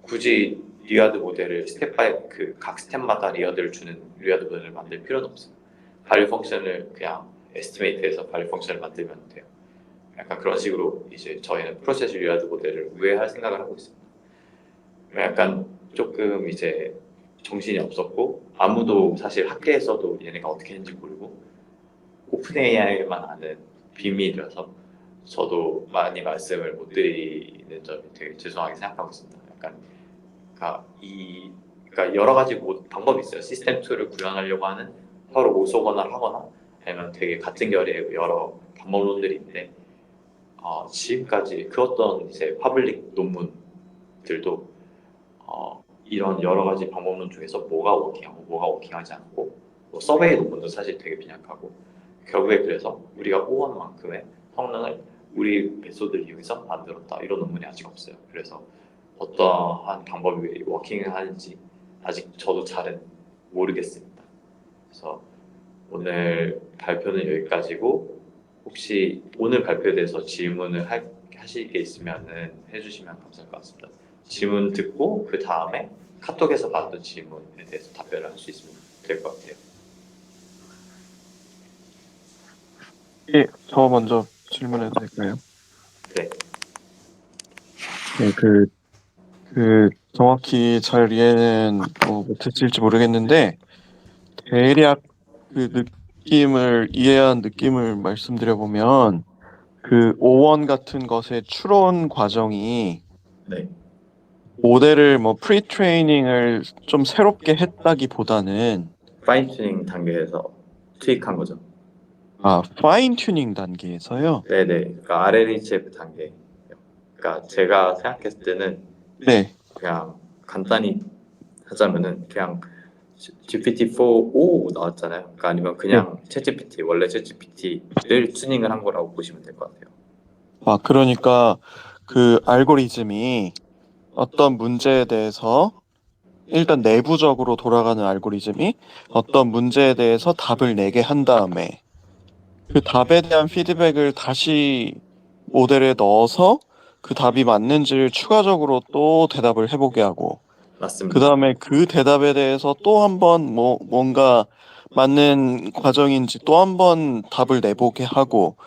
굳이 리와드 모델을 스텝 바이 그 각 스텝마다 리와드를 주는 리와드 모델을 만들 필요는 없어요. 발리 펑션을 그냥 에스티메이트해서 발리 펑션을 만들면 돼요. 약간 그런 식으로 이제 저희는 프로세스 리와드 모델을 우회할 생각을 하고 있습니다. 약간 조금 이제 정신이 없었고 아무도 사실 학계에서도 얘네가 어떻게 했는지 모르고 오픈 AI만 아는 비밀이라서 저도 많이 말씀을 못 드리는 점이 되게 죄송하게 생각하고 있습니다. 약간 그러니까 여러 가지 방법이 있어요. 시스템 툴을 구현하려고 하는 서로 오소거나를 하거나 아니면 되게 같은 결의 여러 방법론들이 있는데 지금까지 그 어떤 이제 퍼블릭 논문들도 이런 여러 가지 방법론 중에서 뭐가 워킹하고 뭐가 워킹하지 않고 뭐 서베이 논문도 사실 되게 빈약하고 결국에 그래서 우리가 호원한 만큼의 성능을 우리 메소드를 이용해서 만들었다 이런 논문이 아직 없어요. 그래서 어떠한 방법이 워킹하는지 아직 저도 잘은 모르겠습니다. 그래서 오늘 발표는 여기까지고 혹시 오늘 발표에 대해서 질문을 하실 게 있으면은 해주시면 감사할 것 같습니다. 질문 듣고 그 다음에 카톡에서 받은 질문에 대해서 답변을 할 수 있으면 될 것 같아요. 예, 저 먼저 질문해도 될까요? 네. 네, 정확히 잘 이해는 못했을지 모르겠는데, 대략 그 이해한 느낌을 말씀드려보면, 그 오원 같은 것의 추론 과정이 네. 모델을 프리트레이닝을 좀 새롭게 했다기보다는, 파인 튜닝 단계에서 투입한 거죠. 파인 튜닝 단계에서요? 네네. 그러니까 RLHF 단계. 그러니까 제가 생각했을 때는 네. 그냥 간단히 하자면은 그냥 GPT-4o 나왔잖아요. 그러니까 아니면 그냥 챗GPT 원래 챗GPT를 튜닝을 한 거라고 보시면 될 것 같아요. 그러니까 그 알고리즘이 어떤 문제에 대해서 일단 내부적으로 돌아가는 알고리즘이 어떤 문제에 대해서 답을 내게 한 다음에 그 답에 대한 피드백을 다시 모델에 넣어서 그 답이 맞는지를 추가적으로 또 대답을 해보게 하고 그 맞습니다. 다음에 그 대답에 대해서 또 한 번 뭔가 맞는 과정인지 또 한 번 답을 내보게 하고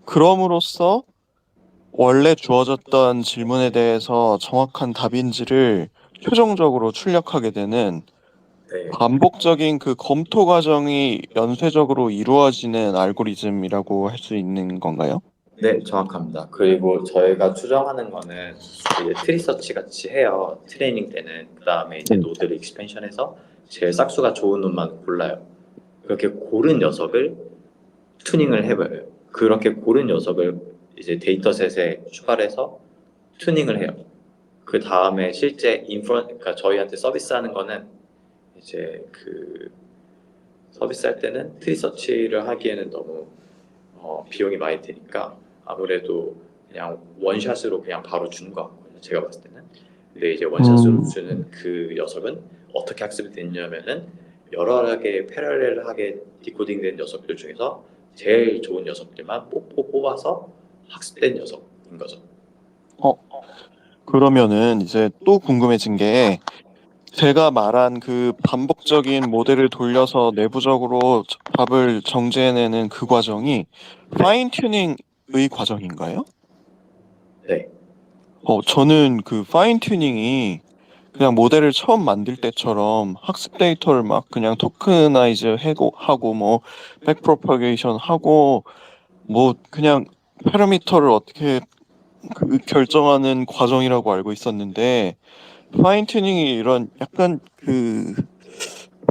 그럼으로써 원래 주어졌던 질문에 대해서 정확한 답인지를 최종적으로 출력하게 되는 네. 반복적인 그 검토 과정이 연쇄적으로 이루어지는 알고리즘이라고 할 수 있는 건가요? 네, 정확합니다. 그리고 저희가 추정하는 거는 이제 트리서치 같이 해요. 트레이닝 때는. 그다음에 이제 노드를 익스펜션해서 제일 싹수가 좋은 놈만 골라요. 그렇게 고른 녀석을 튜닝을 해봐요. 그렇게 고른 녀석을 이제 데이터셋에 추가해서 튜닝을 해요. 그 다음에 실제 그러니까 저희한테 서비스하는 거는 이제 그 서비스할 때는 트리서치를 하기에는 너무 비용이 많이 드니까 아무래도 그냥 원샷으로 그냥 바로 주는 것 같거든요. 제가 봤을 때는. 근데 이제 원샷으로 주는 그 녀석은 어떻게 학습이 됐냐면은 여러 개 패러렐하게 디코딩된 녀석들 중에서 제일 좋은 녀석들만 뽑아서 학습된 녀석인 거죠. 어, 그러면은 이제 또 궁금해진 게 제가 말한 그 반복적인 모델을 돌려서 내부적으로 답을 정제해내는 그 과정이 파인 튜닝의 과정인가요? 네. 저는 그 파인 튜닝이 그냥 모델을 처음 만들 때처럼 학습 데이터를 막 그냥 토크나이즈 하고 뭐 백프로파게이션 하고 뭐 그냥 파라미터를 어떻게 결정하는 과정이라고 알고 있었는데 파인 튜닝이 이런 약간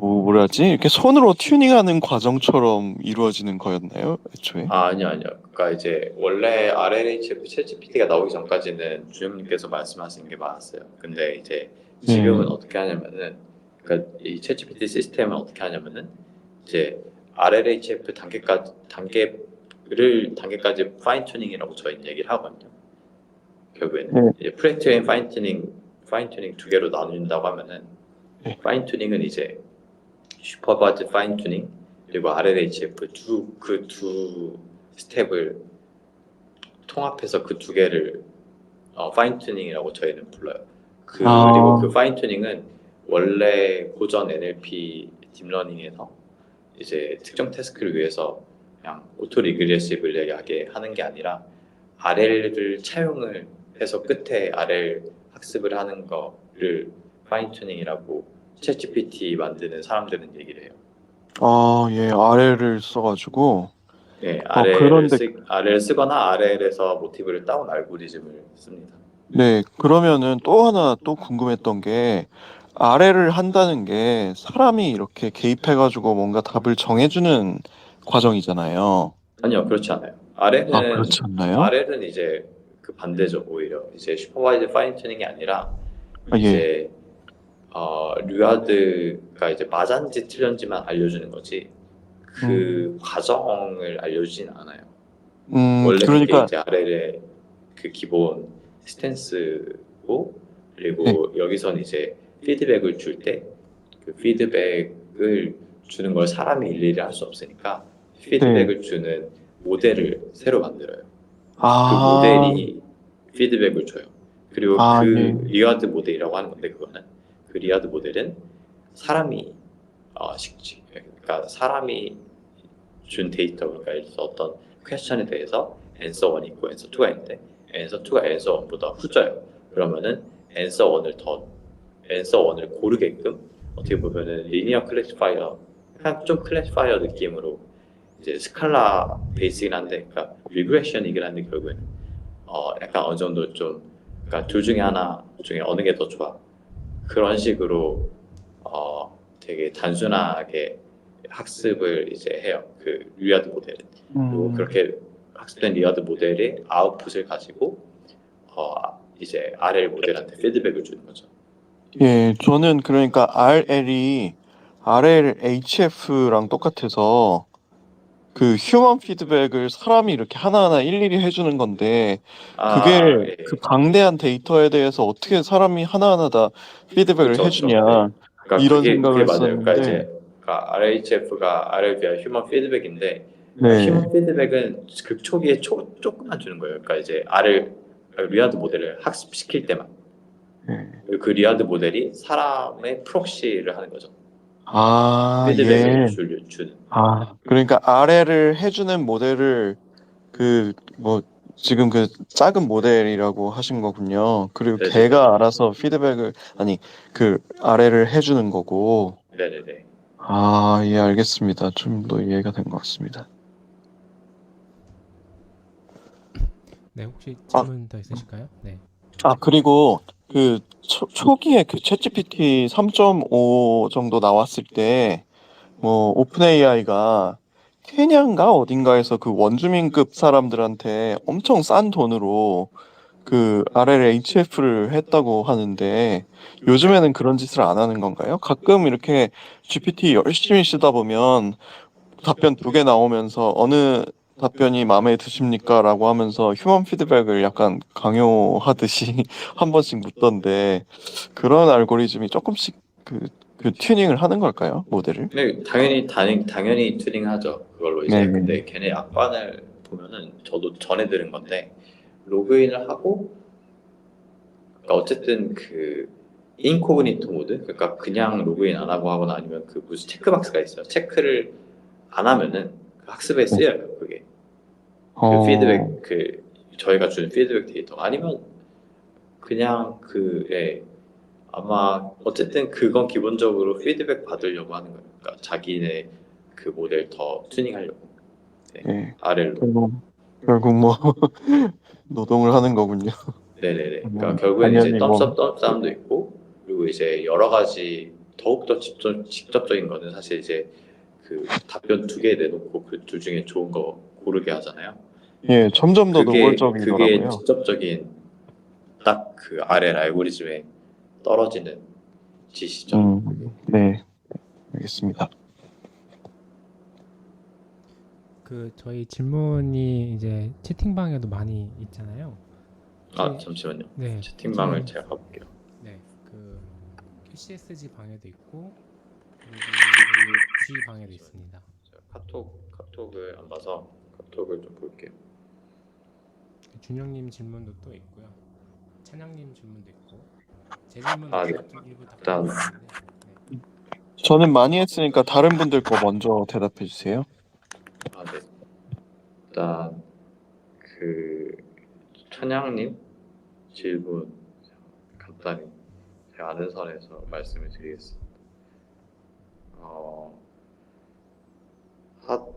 뭐라지? 이렇게 손으로 튜닝하는 과정처럼 이루어지는 거였나요? 애초에? 아니요, 아니요. 그러니까 이제 원래 RLHF 챗GPT가 나오기 전까지는 주영님께서 말씀하신 게 맞았어요. 근데 이제 지금은 네. 어떻게 하냐면은, 그러니까 이 챗GPT 시스템은 어떻게 하냐면은 이제 RLHF 단계까지 파인 튜닝이라고 저희는 얘기를 하거든요. 결국에는 네. 이제 프랙트앤 파인 튜닝 두 개로 나눈다고 하면은 네. 파인 튜닝은 이제 슈퍼바드 파인 튜닝 그리고 RLHF 그 두 스텝을 통합해서 그 두 개를 파인 튜닝이라고 저희는 불러요. 그리고 그 아, 파인 튜닝은 원래 고전 NLP 딥러닝에서 이제 특정 태스크를 위해서 그냥 오토 리그레시브를 하게 하는 게 아니라 RL을 차용을 해서 끝에 RL 학습을 하는 거를 파인 튜닝이라고 챗GPT 만드는 사람들은 얘기를 해요. 예, 아래를 써가지고. 네, 그런데, RL 쓰거나 RL에서 모티브를 따온 알고리즘을 씁니다. 네, 그러면은 또 하나 또 궁금했던 게, 아래를 한다는 게 사람이 이렇게 개입해가지고 뭔가 답을 정해주는 과정이잖아요. 아니요, 그렇지 않아요. 아, 그렇지 않나요? RL은 이제 그 반대죠, 오히려. 이제 슈퍼바이즈 파인 튜닝이 아니라 예. 이제 류하드가 이제 맞았는지 틀렸는지만 알려주는 거지 음, 그 과정을 알려주진 않아요. 원래 그게 그러니까, 이제 RL의 그 기본 스탠스고 네, 그리고 여기선 이제 피드백을 줄 때 그 피드백을 주는 걸 사람이 일일이 할 수 없으니까 네. 피드백을 주는 모델을 새로 만들어요. 그 아, 모델이 피드백을 줘요. 그리고 예. 그 리와드 모델이라고 하는 건데 그거는 그 리와드 모델은 사람이 그러니까 사람이 준 데이터 그러니까 예를 들어서 어떤 퀘스천에 대해서 answer 1이 있고 answer 2가 있는데 answer 2가 answer 1보다 후져요. 그러면은 answer 1을 더 answer 1을 고르게끔 어떻게 보면은 리니어 클래시파이어 약간 좀 클래시파이어 느낌으로 이제 스칼라 베이스긴 한데 그러니까 리그레션이긴 한데 결국에는 약간 어느 정도 좀 그러니까 둘 중에 하나 중에 어느 게 더 좋아 그런 식으로 되게 단순하게 학습을 이제 해요. 그 리아드 모델은. 그리고 음, 그렇게 학습된 리아드 모델의 아웃풋을 가지고 이제 RL 모델한테 피드백을 주는 거죠. 예, 저는 그러니까 RL이 RLHF랑 똑같아서 그 휴먼 피드백을 사람이 이렇게 하나하나 일일이 해주는 건데 그게 그 예. 방대한 데이터에 대해서 어떻게 사람이 하나하나 다 피드백을 그쵸, 그쵸. 해주냐 예. 그러니까 이런 그게 생각을 맞아요. 그러니까 했었는데 이제 그러니까 RHF가 RL via 휴먼 피드백인데 그러니까 네, 휴먼 피드백은 그 초기에 조금만 주는 거예요. 그러니까 이제 R 리아드 모델을 학습시킬 때만. 네. 그 리아드 모델이 사람의 프록시를 하는 거죠. 피드백을 예. 주는. 그러니까 RL을 해주는 모델을 뭐 지금 그 작은 모델이라고 하신 거군요. 그리고 네네네. 걔가 알아서 피드백을 아니 그 RL을 해주는 거고. 네네네. 예, 알겠습니다. 좀 더 이해가 된 것 같습니다. 네, 혹시 아, 질문 더 있으실까요? 네. 그리고 그 초기에 그 챗GPT 3.5 정도 나왔을 때 뭐 오픈 AI가 케냐인가 어딘가에서 그 원주민급 사람들한테 엄청 싼 돈으로 그 RLHF를 했다고 하는데 요즘에는 그런 짓을 안 하는 건가요? 가끔 이렇게 GPT 열심히 쓰다 보면 답변 두 개 나오면서 어느 답변이 마음에 드십니까? 라고 하면서 휴먼 피드백을 약간 강요하듯이 한 번씩 묻던데 그런 알고리즘이 조금씩 그 튜닝을 하는 걸까요? 모델을? 근데 당연히 튜닝하죠. 그걸로 이제 네네. 근데 걔네 악관을 보면은 저도 전에 들은 건데 로그인을 하고 그러니까 어쨌든 그 인코그니토 모드 그러니까 그냥 로그인 안 하고 하거나 아니면 그 무슨 체크박스가 있어요. 체크를 안 하면은 그 학습에 네. 쓰여요. 그게 그 어, 피드백 그 저희가 준 피드백 데이터 아니면 그냥 그에 아마 어쨌든 그건 기본적으로 피드백 받으려고 하는 거예요. 그러니까 자기네 그 모델 더 튜닝하려고. 네. 예. RL로. 결국 뭐 노동을 하는 거군요. 네네네. 그러니까 뭐, 결국엔 이제 당연히 뭐, 덤스업 덤싸움도 있고 그리고 이제 여러 가지 더욱더 직접적인 거는 사실 이제 그 답변 두 개 내놓고 그 둘 중에 좋은 거 고르게 하잖아요. 예, 점점 더 그게 노골적이더라고요. 직접적인 딱 그 RL 알고리즘에 떨어지는 짓이죠. 네, 알겠습니다. 그 저희 질문이 이제 채팅방에도 많이 있잖아요. 아 혹시 잠시만요. 네, 채팅방을 혹시 제가 가볼게요. 네, 그 QCSG 방에도 있고 그리고 여기 G 방에도 있습니다. 제가 카톡을 안 봐서 카톡을 좀 볼게요. 준영님 질문도 또 있고요. 찬양님 질문도 있고 제 질문은 아 네. 아까 좀 일부 일단 답변드렸는데 네. 저는 많이 했으니까 다른 분들 거 먼저 대답해 주세요. 네. 일단 그 천양님 질문 간단히 제가 아는 선에서 말씀을 드리겠습니다. 어,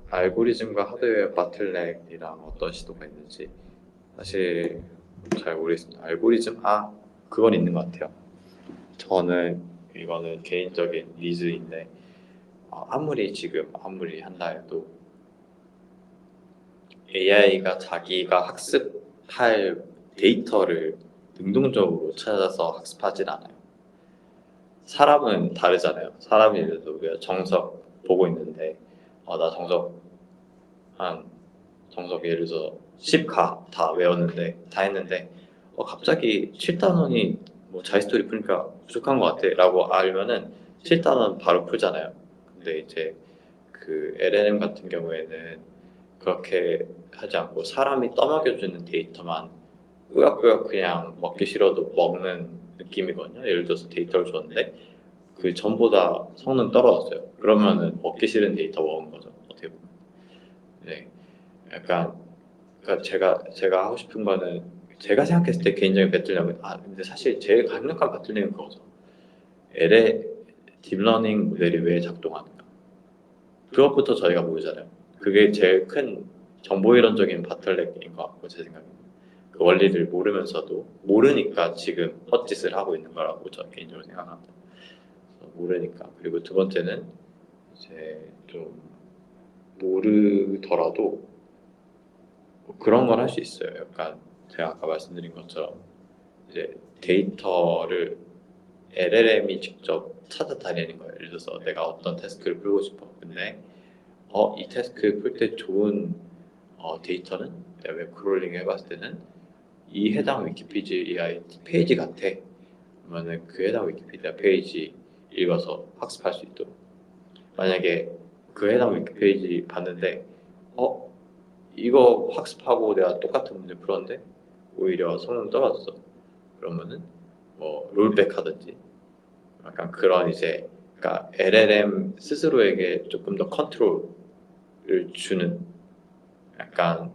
알고리즘과 하드웨어 바틀넥이랑 어떤 시도가 있는지 사실 잘 모르겠습니다. 알고리즘 그건 있는 것 같아요. 저는 이거는 개인적인 니즈인데 아무리 한다 해도 AI가 자기가 학습할 데이터를 능동적으로 찾아서 학습하진 않아요. 사람은 다르잖아요. 사람이 예를 들어서 우리가 정석 보고 있는데 나 한 정석 예를 들어서 10가 다 외웠는데 다 했는데 갑자기 7단원이 뭐 자이스토리 푸니까 부족한 것 같아 라고 알면은 7단원 바로 풀잖아요. 근데 이제 그 LLM 같은 경우에는 그렇게 하지 않고 사람이 떠먹여주는 데이터만 꾸역꾸역 그냥 먹기 싫어도 먹는 느낌이거든요. 예를 들어서 데이터를 줬는데 그 전보다 성능 떨어졌어요. 그러면은 먹기 싫은 데이터 먹은 거죠. 어떻게 보면. 네, 약간 그러니까 제가 하고 싶은 거는 제가 생각했을 때 개인적인 배틀력은 근데 사실 제일 강력한 배틀력은 그거죠. L의 딥러닝 모델이 왜 작동하는가? 그것부터 저희가 모르잖아요. 그게 제일 큰 정보 이론적인 바틀렉인 것 같고 제 생각에는 그 원리를 모르면서도 모르니까 지금 헛짓을 하고 있는 거라고 저 개인적으로 생각합니다. 그래서 모르니까 그리고 두 번째는 이제 좀 모르더라도 뭐 그런 걸 할 수 있어요. 약간 제가 아까 말씀드린 것처럼 이제 데이터를 LLM이 직접 찾아다니는 거예요. 예를 들어서 내가 어떤 태스크를 풀고 싶어. 근데 이 태스크 풀 때 좋은 데이터는 내가 웹 크롤링 해봤을 때는 이 해당 위키피디아 페이지 같아. 그러면은 그 해당 위키피디아 페이지 읽어서 학습할 수 있도록. 만약에 그 해당 위키페이지 봤는데 이거 학습하고 내가 똑같은 문제 풀었는데 오히려 성능 떨어졌어. 그러면은 뭐 롤백 하든지 약간 그런 이제 그러니까 LLM 스스로에게 조금 더 컨트롤을 주는 약간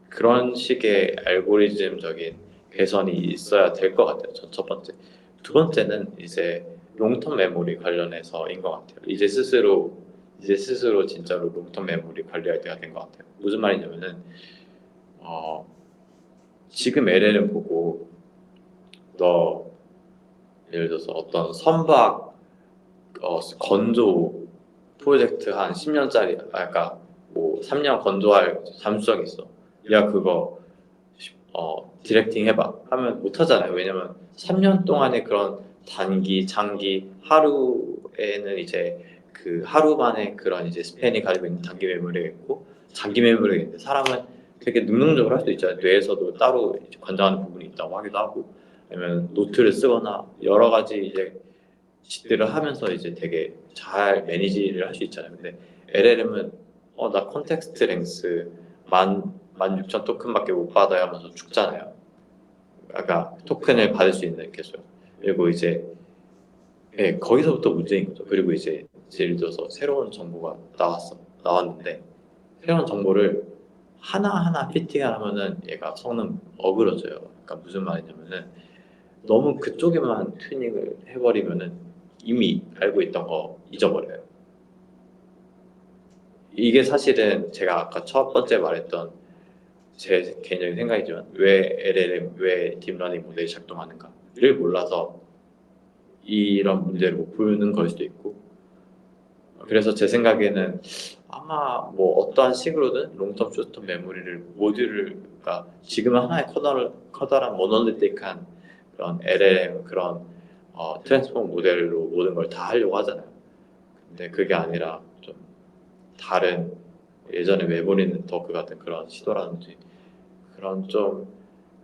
그런 식의 알고리즘적인 개선이 있어야 될 것 같아요. 첫 번째. 두 번째는 이제 롱텀 메모리 관련해서인 것 같아요. 이제 스스로 진짜로 롱텀 메모리 관리할 때가 된 것 같아요. 무슨 말이냐면은 어, 지금 LLM 보고 너 예를 들어서 어떤 선박 건조 프로젝트 한 10년짜리 그러니까 뭐 3년 건조할 잠수정 있어. 야 그거 디렉팅 해봐 하면 못 하잖아요. 왜냐면 3년 동안의 그런 단기, 장기, 하루에는 이제 그 하루만의 그런 이제 스팬이 가지고 있는 단기 메모리가 있고 장기 메모리가 있는데 사람은 되게 능동적으로 할 수 있잖아요. 뇌에서도 따로 이제 관장하는 부분이 있다고 하기도 하고 아니면 노트를 쓰거나 여러 가지 이제 짓들을 하면서 이제 되게 잘 매니지를 할 수 있잖아요. 근데 LLM은 나 컨텍스트 랭스 16,000 토큰밖에 못 받아요 하면서 죽잖아요. 아까 토큰을 받을 수 있는 개수. 그리고 이제 거기서부터 문제인 거죠. 그리고 이제 예를 들어서 새로운 정보가 나왔는데 새로운 정보를 하나하나 피팅하면은 얘가 성능 어그러져요. 그러니까 무슨 말이냐면은 너무 그쪽에만 튜닝을 해버리면은 이미 알고 있던 거 잊어버려요. 이게 사실은 제가 아까 첫 번째 말했던 제 개인적인 생각이지만 왜 LLM, 왜 딥러닝 모델이 작동하는가를 몰라서 이런 문제를 못 푸는 걸 수도 있고 그래서 제 생각에는 아마 뭐 어떠한 식으로든 롱텀, 숏텀 메모리를 모듈을 그러니까 지금은 하나의 커다란 모노리틱한 그런 LLM 그런 트랜스포머 모델로 모든 걸 다 하려고 하잖아요. 근데 그게 아니라 좀 다른 예전에 메모리 네트워크 같은 그런 시도라든지 그런 좀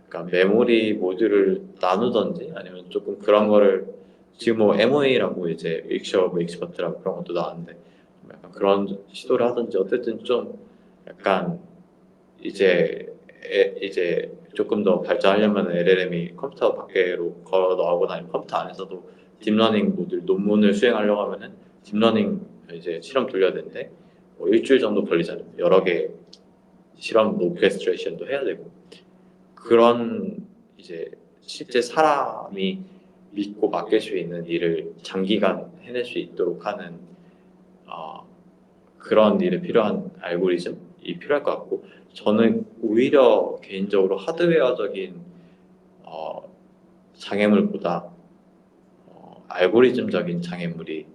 그러니까 메모리 모듈을 나누던지 아니면 조금 그런 거를 지금 뭐 MOA라고 이제 믹셔 익스퍼트라고 그런 것도 나왔는데 좀 약간 그런 시도를 하든지 어쨌든 좀 약간 이제 조금 더 발전하려면 LLM이 컴퓨터 밖으로 걸어 나오거나 아니면 컴퓨터 안에서도 딥러닝 모듈 논문을 수행하려고 하면은 딥러닝 이제 실험 돌려야 되는데 뭐 일주일 정도 걸리잖아요. 여러 개 실험 오케스트레이션도 해야 되고 그런 이제 실제 사람이 믿고 맡길 수 있는 일을 장기간 해낼 수 있도록 하는 그런 일에 필요한 알고리즘이 필요할 것 같고 저는 오히려 개인적으로 하드웨어적인 어, 장애물보다 알고리즘적인 장애물이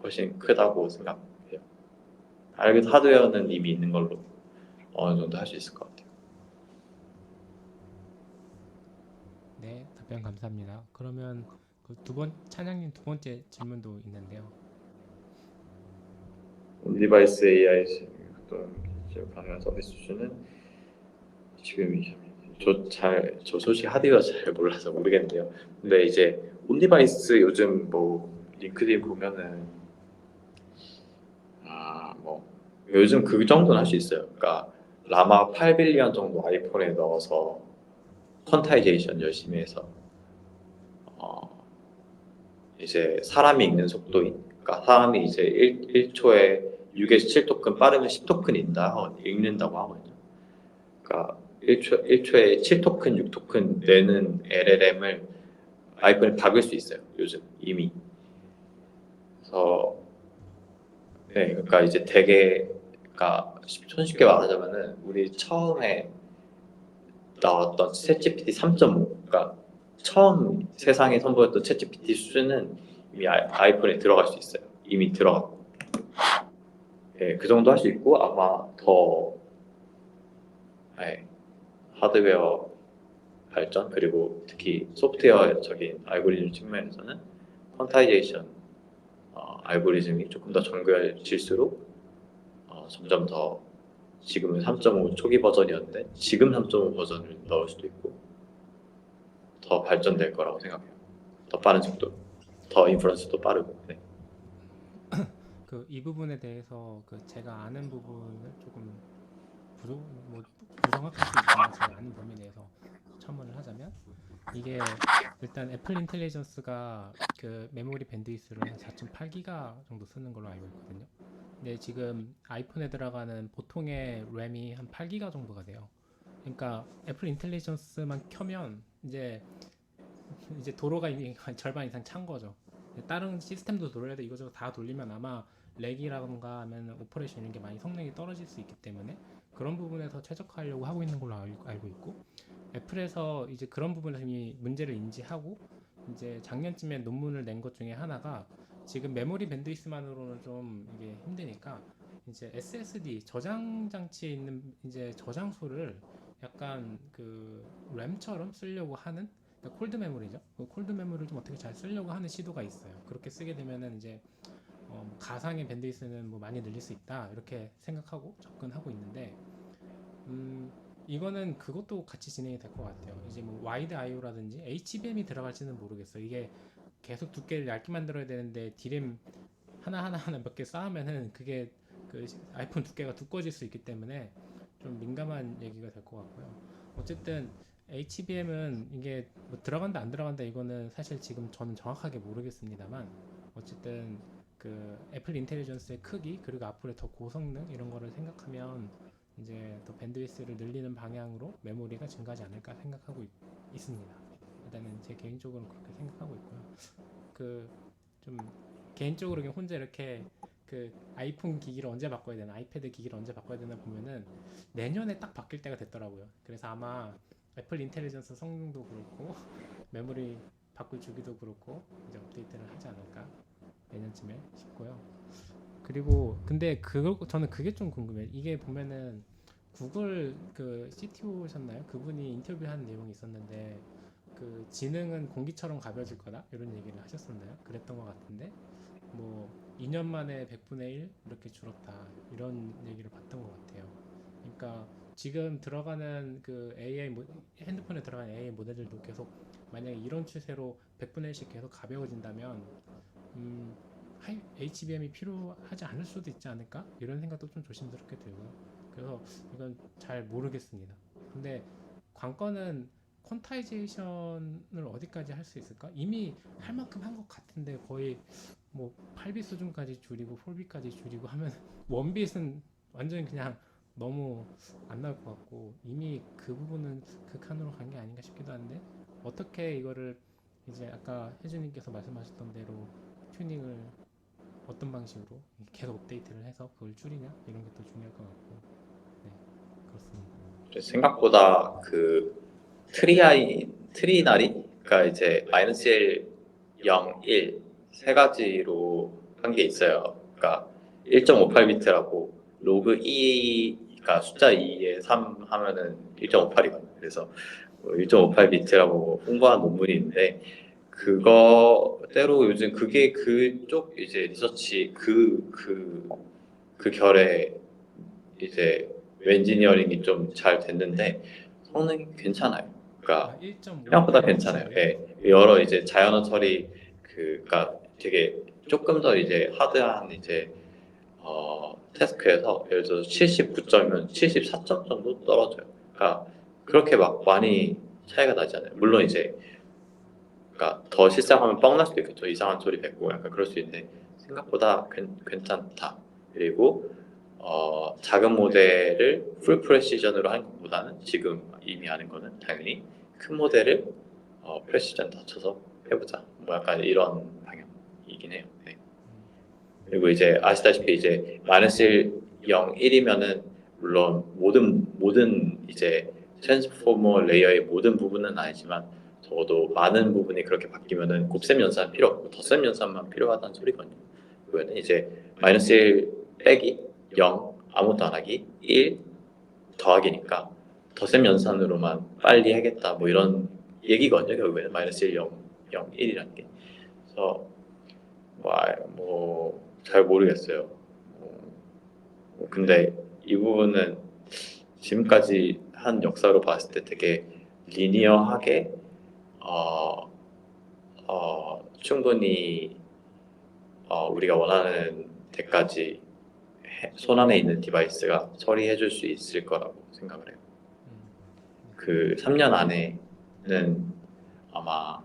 훨씬 크다고 생각해요. 하드웨어는 이미 있는 걸로 어느 정도 할 수 있을 것 같아요. 네, 답변 감사합니다. 그러면 그 찬양님 두 번째 질문도 있는데요. 온디바이스 AI 가능한 서비스 수준은 지금 저 소식 하드웨어 잘 몰라서 모르겠는데요. 근데 이제 온디바이스 요즘 뭐 링크드인 보면은 뭐 요즘 그 정도는 할 수 있어요. 그러니까 라마 8빌리언 정도 아이폰에 넣어서 퀀타이제이션 열심히 해서 어, 이제 사람이 읽는 속도인 그러니까 사람이 이제 1초에 6에서 7토큰 빠르면 10토큰 읽는다고 하거든요. 그러니까 1초에 7토큰, 6토큰 내는 LLM을 아이폰에 박을 수 있어요. 요즘 이미. 그래서 네, 그러니까 이제 되게 그러니까 손쉽게 말하자면은 우리 처음에 나왔던 챗GPT 3.5, 그러니까 처음 세상에 선보였던 챗GPT 수준은 이미 아이폰에 들어갈 수 있어요. 이미 들어갔고, 예, 그 정도 할 수 있고 아마 더 예, 하드웨어 발전 그리고 특히 소프트웨어적인 알고리즘 측면에서는 퀀타이제이션 알고리즘이 조금 더 정교해질수록 점점 더 지금은 3.5 초기 버전이었는데 지금 3.5 버전을 넣을 수도 있고 더 발전될 거라고 생각해요. 더 빠른 속도, 더 인퍼런스도 빠르고. 네. 그 이 부분에 대해서 그 제가 아는 부분을 조금 부정확할 수 있지만 제가 아는 범위 내에서 첨언을 하자면 이게 일단 애플 인텔리전스가 그 메모리 밴드위스를 한 4.8기가 정도 쓰는 걸로 알고 있거든요. 근데 지금 아이폰에 들어가는 보통의 램이 한 8기가 정도가 돼요. 그러니까 애플 인텔리전스만 켜면 이제 도로가 이미 절반 이상 찬 거죠. 다른 시스템도 돌려야 돼 이거저거 다 돌리면 아마 렉이라던가 하면 오퍼레이션 이런 게 많이 성능이 떨어질 수 있기 때문에 그런 부분에서 최적화하려고 하고 있는 걸로 알고 있고 애플에서 이제 그런 부분에서 이미 문제를 인지하고 이제 작년쯤에 논문을 낸 것 중에 하나가 지금 메모리 밴드위스만으로는 좀 이게 힘드니까 이제 SSD 저장 장치에 있는 이제 저장소를 약간 그 램처럼 쓰려고 하는, 그러니까 콜드 메모리죠. 그 콜드 메모리를 좀 어떻게 잘 쓰려고 하는 시도가 있어요. 그렇게 쓰게 되면은 이제 가상의 밴드위스는 뭐 많이 늘릴 수 있다 이렇게 생각하고 접근하고 있는데, 이거는 그것도 같이 진행이 될 것 같아요. 이제 뭐 와이드 IO라든지 HBM이 들어갈지는 모르겠어요. 이게 계속 두께를 얇게 만들어야 되는데 디램 하나 몇 개 쌓으면은 그게 그 아이폰 두께가 두꺼워질 수 있기 때문에 좀 민감한 얘기가 될 것 같고요. 어쨌든 HBM은 이게 뭐 들어간다 안 들어간다 이거는 사실 지금 저는 정확하게 모르겠습니다만, 어쨌든 그 애플 인텔리전스의 크기 그리고 앞으로의 더 고성능 이런 거를 생각하면 이제 더 밴드위스를 늘리는 방향으로 메모리가 증가하지 않을까 생각하고 있습니다. 일단은 제 개인적으로 그렇게 생각하고 있고요. 그 좀 개인적으로 그냥 혼자 이렇게 그 아이폰 기기를 언제 바꿔야 되나, 아이패드 기기를 언제 바꿔야 되나 보면은 내년에 딱 바뀔 때가 됐더라고요. 그래서 아마 애플 인텔리전스 성능도 그렇고 메모리 바꿀 주기도 그렇고 이제 업데이트를 하지 않을까 내년쯤에 싶고요. 그리고 근데 그거 저는 그게 좀 궁금해요. 이게 보면은 구글 그 CTO셨나요? 그분이 인터뷰한 내용이 있었는데 그 지능은 공기처럼 가벼워질 거다 이런 얘기를 하셨었나요? 그랬던 것 같은데 뭐 2년 만에 100분의 1 이렇게 줄었다 이런 얘기를 봤던 것 같아요. 그러니까 지금 들어가는 그 핸드폰에 들어가는 AI 모델들도 계속 만약에 이런 추세로 100분의 1씩 계속 가벼워진다면 음, HBM이 필요하지 않을 수도 있지 않을까? 이런 생각도 좀 조심스럽게 들고요. 그래서 이건 잘 모르겠습니다. 근데 관건은 퀀타이제이션을 어디까지 할 수 있을까? 이미 할 만큼 한 것 같은데 거의 뭐 8빗 수준까지 줄이고 4빗까지 줄이고 하면 원빗은 완전히 그냥 너무 안 나올 것 같고 이미 그 부분은 극한으로 간 게 아닌가 싶기도 한데, 어떻게 이거를 이제 아까 혜준님께서 말씀하셨던 대로 튜닝을 어떤 방식으로 계속 업데이트를 해서 그걸 줄이냐 이런 게 또 중요할 것 같고, 네 그렇습니다. 생각보다 그 트리나리가 이제 -1, 0, 1 세 가지로 한 게 있어요. 그러니까 1.58비트라고 로그 2가 숫자 2에 3 하면은 1.58이거든요. 그래서 1.58비트라고 홍보한 논문이 있는데 그거대로 요즘 그게 그쪽 이제 리서치 그 결에 이제 엔지니어링이 좀 잘 됐는데 성능이 괜찮아요. 아 그러니까 생각보다 괜찮아요. 1.58비트예요? 예. 여러 이제 자연어 처리 그니까 되게 조금 더 이제 하드한 이제 태스크에서 예를 들어서 79점이면 74점 정도 떨어져요. 그러니까 그렇게 막 많이 차이가 나지 않아요. 물론 이제 그러니까 더 실생하면 뻥날 수도 있겠죠. 이상한 소리 뱉고 약간 그럴 수 있는데 생각보다 괜찮다. 그리고 작은 모델을 풀 프레시전으로 하는 것보다는 지금 이미 아는 거는 당연히 큰 모델을 프레시전 낮춰서 해보자. 뭐 약간 이런 방향이긴 해요. 네. 그리고 이제 아시다시피 이제 -1, 0, 1이면은 물론 모든 이제 트랜스포머 레이어의 모든 부분은 아니지만 적어도 많은 부분이 그렇게 바뀌면은 곱셈 연산 필요 없고 덧셈 연산만 필요하다는 소리거든요. 그거는 이제 -1 빼기 0 아무것도 안 하기 1 더하기니까 덧셈 연산으로만 빨리 하겠다 뭐 이런 얘기거든요. 결국에는 -1, 0, 0, 1이라는 게. 그래서 잘 모르겠어요. 근데 이 부분은 지금까지 한 역사로 봤을 때 되게 리니어하게 어, 충분히 우리가 원하는 데까지 손안에 있는 디바이스가 처리해 줄 수 있을 거라고 생각을 해요. 그 3년 안에는 아마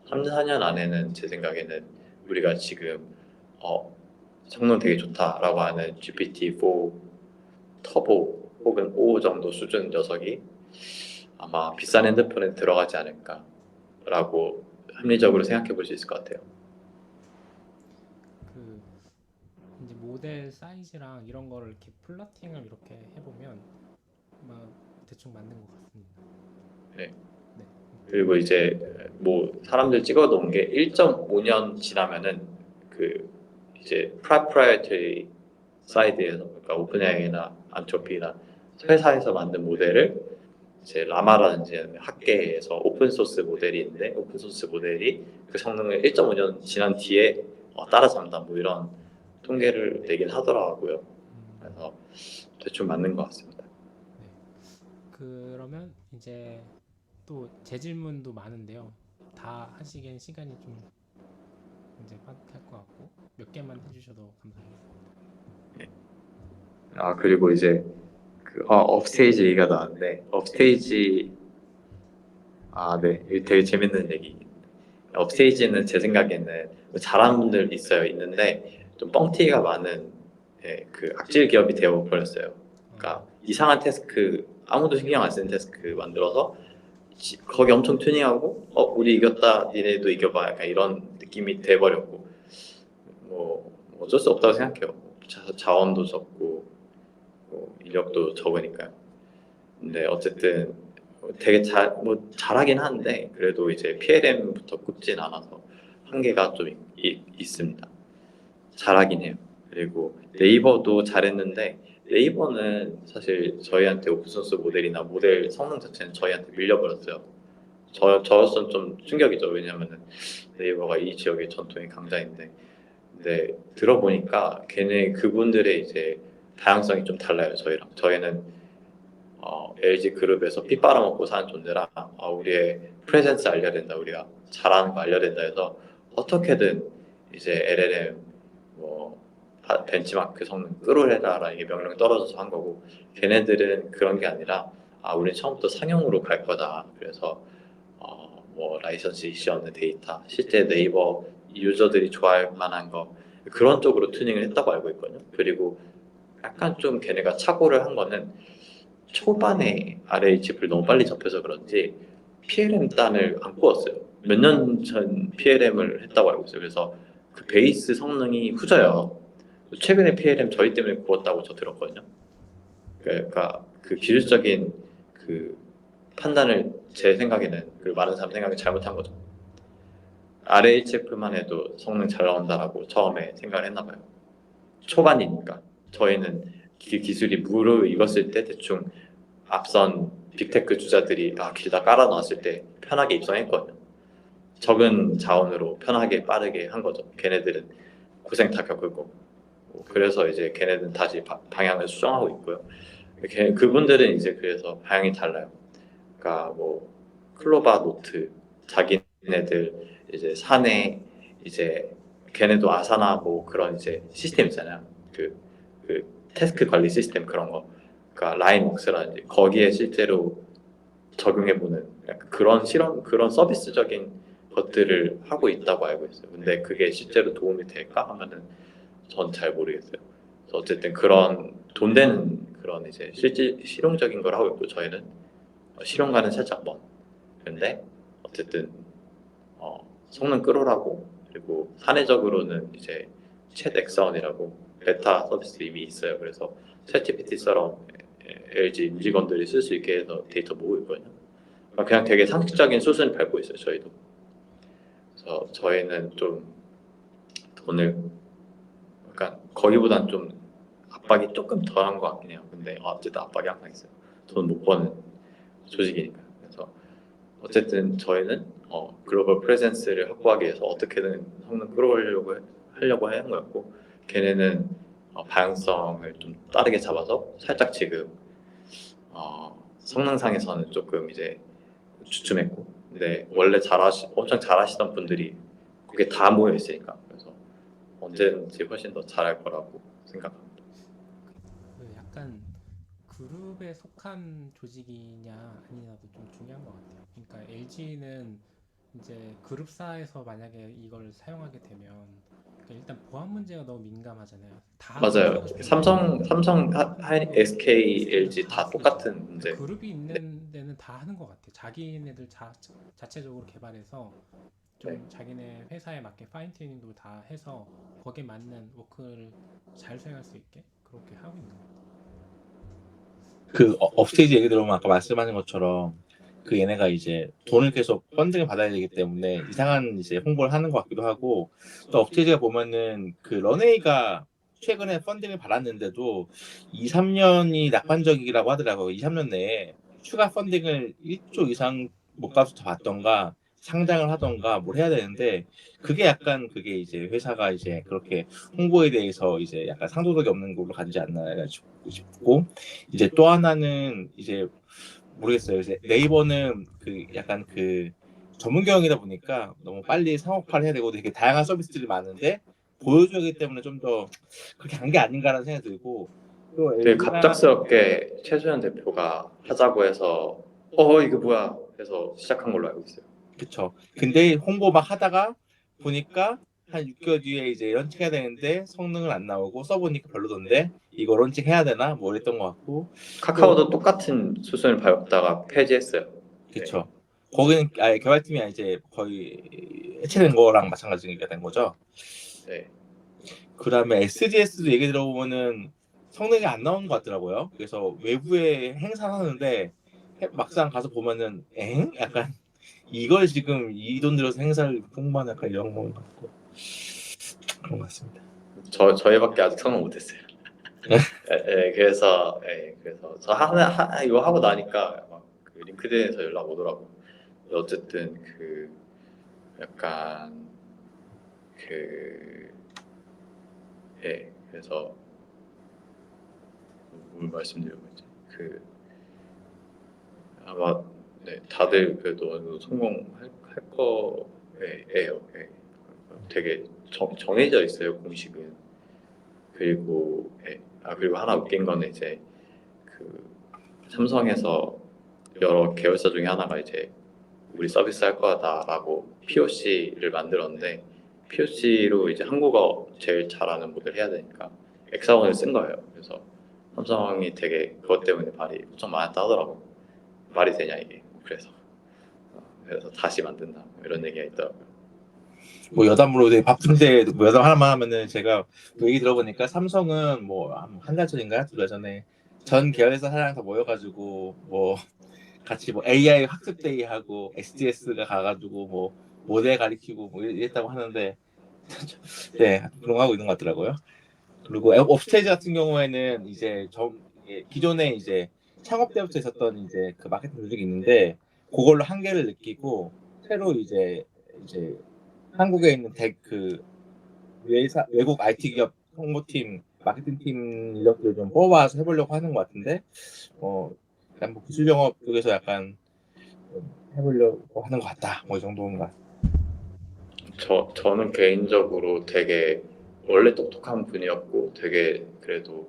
3, 4년 안에는 제 생각에는 우리가 지금 성능 되게 좋다라고 하는 GPT-4 터보 혹은 5 정도 수준 녀석이 아마 비싼 핸드폰에 들어가지 않을까라고 합리적으로 생각해 볼 수 있을 것 같아요. 그 이제 모델 사이즈랑 이런 거를 이렇게 플러팅을 이렇게 해보면 막 대충 맞는 것 같습니다. 네. 네. 그리고 이제 뭐 사람들 찍어 놓은 게 1.5년 지나면은 그 이제 프라이어티 사이드에서 그러니까 오픈AI나 안트로피나 회사에서 만든 모델을 이제 라마라든지 학계에서 오픈 소스 모델이 있는데 오픈 소스 모델이 그 성능을 1.5년 지난 뒤에 따라잡는다 뭐 이런 통계를 내긴 하더라고요. 그래서 대충 맞는 것 같습니다. 네. 그러면 이제 또 제 질문도 많은데요. 다 하시기엔 시간이 좀 이제 빠듯할 것 같고 몇 개만 해주셔도 감사하겠습니다. 아 그리고 이제 그 업스테이지 얘기가 나왔는데 업스테이지 네 이거 되게 재밌는 얘기. 업스테이지는 제 생각에는 잘하는 분들 있는데 좀 뻥튀기가 많은 그 악질 기업이 되어 버렸어요. 그러니까 이상한 태스크 아무도 신경 안 쓰는 태스크 만들어서 거기 엄청 튜닝하고 우리 이겼다 니네도 이겨봐 약간 이런 느낌이 돼버렸고 뭐 어쩔 수 없다고 생각해요. 자원도 적고 뭐 인력도 적으니까요. 근데 어쨌든 되게 잘하긴 하는데 그래도 이제 PLM부터 꼽진 않아서 한계가 좀 있습니다. 잘하긴 해요. 그리고 네이버도 잘했는데 네이버는 사실 저희한테 오픈소스 모델이나 모델 성능 자체는 저희한테 밀려버렸어요. 저로서는 좀 충격이죠. 왜냐하면 네이버가 이 지역의 전통의 강자인데 근데 들어보니까 걔네 그분들의 이제 다양성이 좀 달라요. 저희는 LG 그룹에서 피 빨아먹고 사는 존재라 우리의 프레젠스 알려야 된다. 우리가 잘하는 거 알려야 된다 해서 어떻게든 이제 LLM 뭐 벤치마크 성능 끌어내라라 이게 명령이 떨어져서 한 거고 걔네들은 그런 게 아니라 우리 처음부터 상용으로 갈 거다. 그래서 뭐 라이선스 이슈 없는 데이터 실제 네이버 유저들이 좋아할 만한 거 그런 쪽으로 튜닝을 했다고 알고 있거든요. 그리고 약간 좀 걔네가 착오를 한 거는 초반에 RH 을 너무 빨리 접해서 그런지 PLM 단을 안 구웠어요. 몇 년 전 PLM을 했다고 알고 있어요. 그래서 그 베이스 성능이 후져요. 최근에 PLM 저희 때문에 구웠다고 저 들었거든요. 그러니까 그 기술적인 그 판단을 제 생각에는 그 많은 사람 생각에 잘못한 거죠. RHF만 해도 성능 잘 나온다라고 처음에 생각을 했나 봐요. 초반이니까 저희는 기술이 무르익었을 때 대충 앞선 빅테크 주자들이 길다 깔아놨을 때 편하게 입성했거든요. 적은 자원으로 편하게 빠르게 한 거죠. 걔네들은 고생 다 겪을 거고. 그래서 이제 걔네들은 다시 방향을 수정하고 있고요. 그분들은 이제 그래서 방향이 달라요. 그러니까 뭐 클로바 노트 자기네들 이제 사내 이제 걔네도 아사나 뭐 그런 이제 시스템 있잖아요. 그 태스크 관리 시스템 그런 거. 그러니까 라인웍스라든지 거기에 실제로 적용해보는 약간 그런 실험 그런 서비스적인 것들을 하고 있다고 알고 있어요. 근데 그게 실제로 도움이 될까 하면은 전 잘 모르겠어요. 그래서 어쨌든 그런 돈 되는 그런 이제 실질 실용적인 걸 하고 있고 저희는 실용과는 살짝 먼. 근데 어쨌든 성능 끌어라고 그리고 사내적으로는 이제 챗 엑사원이라고 베타 서비스 이미 있어요. 그래서 챗GPT처럼 LG 임직원들이 쓸 수 있게 해서 데이터 모으고 있거든요. 그러니까 그냥 되게 상식적인 수준을 밟고 있어요. 저희도. 그래서 저희는 좀 돈을 약간 거기보단 좀 압박이 조금 덜한 것 같긴 해요. 근데 어쨌든 압박이 항상 있어요. 돈 못 버는 조직이니까. 그래서 어쨌든 저희는 글로벌 프레젠스를 확보하기 위해서 어떻게든 성능 하려고 하는 거였고 걔네는 방향성을 좀 빠르게 잡아서 살짝 지금 성능상에서는 조금 이제 주춤했고 근데 원래 엄청 잘하시던 분들이 그게 다 모여 있으니까 그래서 언제든지 훨씬 더 잘할 거라고 생각합니다. 그 약간 그룹에 속한 조직이냐 아니냐도 좀 중요한 것 같아요. 그러니까 LG는 이제 그룹사에서 만약에 이걸 사용하게 되면 그러니까 일단 보안 문제가 너무 민감하잖아요. 다 맞아요. 하고 싶은데 삼성, SK, LG 다 다 쓰죠. 똑같은 문제. 그룹이 있는 데는 다 하는 것 같아요. 자기네들 자체적으로 개발해서 좀 네. 자기네 회사에 맞게 파인 튜닝도 다 해서 거기에 맞는 워크를 잘 수행할 수 있게 그렇게 하고 있는 것 같아요. 그 업스테이지 얘기 들어보면 아까 말씀하신 것처럼 그 얘네가 이제 돈을 계속 펀딩을 받아야 되기 때문에 이상한 이제 홍보를 하는 것 같기도 하고 또 업체제가 보면은 그 런웨이가 최근에 펀딩을 받았는데도 2, 3년이 낙관적이라고 하더라고요. 2, 3년 내에 추가 펀딩을 1조 이상 목값부터 받던가 상장을 하던가 뭘 해야 되는데 그게 약간 그게 이제 회사가 이제 그렇게 홍보에 대해서 이제 약간 상도덕이 없는 걸로 가지 않나 싶고 이제 또 하나는 이제 모르겠어요. 이제 네이버는 그 약간 그 전문 경영이다 보니까 너무 빨리 상업화를 해야 되고 되게 다양한 서비스들이 많은데 보여줘야 하기 때문에 좀 더 그렇게 한 게 아닌가라는 생각이 들고 또 되게 LG가 갑작스럽게 최소연 대표가 하자고 해서 이게 뭐야 해서 시작한 걸로 알고 있어요. 그쵸. 근데 홍보 막 하다가 보니까 한 6개월 뒤에 이제 런칭해야 되는데 성능은 안 나오고 써보니까 별로던데 이거 런칭해야 되나 뭐 이랬던 것 같고 카카오도 똑같은 수순을 밟다가 폐지했어요. 그쵸. 거기는 아예 개발팀이 이제 거의 해체된 거랑 마찬가지가 된 거죠. 네. 그다음에 SGS도 얘기 들어보면은 성능이 안 나오는 것 같더라고요. 그래서 외부에 행사하는데 막상 가서 보면은 약간 이걸 지금 이 돈 들여서 행사를 홍보하는 약간 이런 거 같고 그런 것 같습니다. 저희밖에 아직 성공 못했어요. 그래서 저 이거 하고 나니까 막그 링크드인에서 연락 오더라고. 어쨌든 그 약간 그 그래서 뭘 말씀드리고 있지? 그 아마 다들 그래도 어느 정도 성공할 거예요. 되게 정해져 있어요 공식은. 그리고 그리고 하나 웃긴 거는 이제 그 삼성에서 여러 계열사 중에 하나가 이제 우리 서비스 할 거다라고 POC를 만들었는데 POC로 이제 한국어 제일 잘하는 모델 해야 되니까 엑사원을 쓴 거예요. 그래서 삼성이 되게 그것 때문에 말이 엄청 많았다 하더라고. 말이 되냐 이게. 그래서 다시 만든다 이런 얘기가 있더라고요. 뭐 여담으로 되게 바쁜데 뭐 여담 하나만 하면은 제가 그 얘기 들어보니까 삼성은 뭐 한 달 전인가 두 달 전에 전 계열사 사장 다 모여가지고 뭐 같이 뭐 AI 학습 데이 하고 SGS가 가가지고 뭐 모델 가리키고 뭐 이랬다고 하는데 네 그런 거 하고 있는 것 같더라고요. 그리고 업스테이지 같은 경우에는 이제 기존에 이제 창업 때부터 있었던 이제 그 마케팅 조직이 있는데 그걸로 한계를 느끼고 새로 이제 한국에 있는 그 외국 IT 기업 홍보팀 마케팅 팀 인력들을 좀 뽑아서 해보려고 하는 것 같은데 약간 뭐 기술 영업 쪽에서 약간 좀 해보려고 하는 것 같다 뭐 이 정도인가. 저는 개인적으로 되게 원래 똑똑한 분이었고 되게 그래도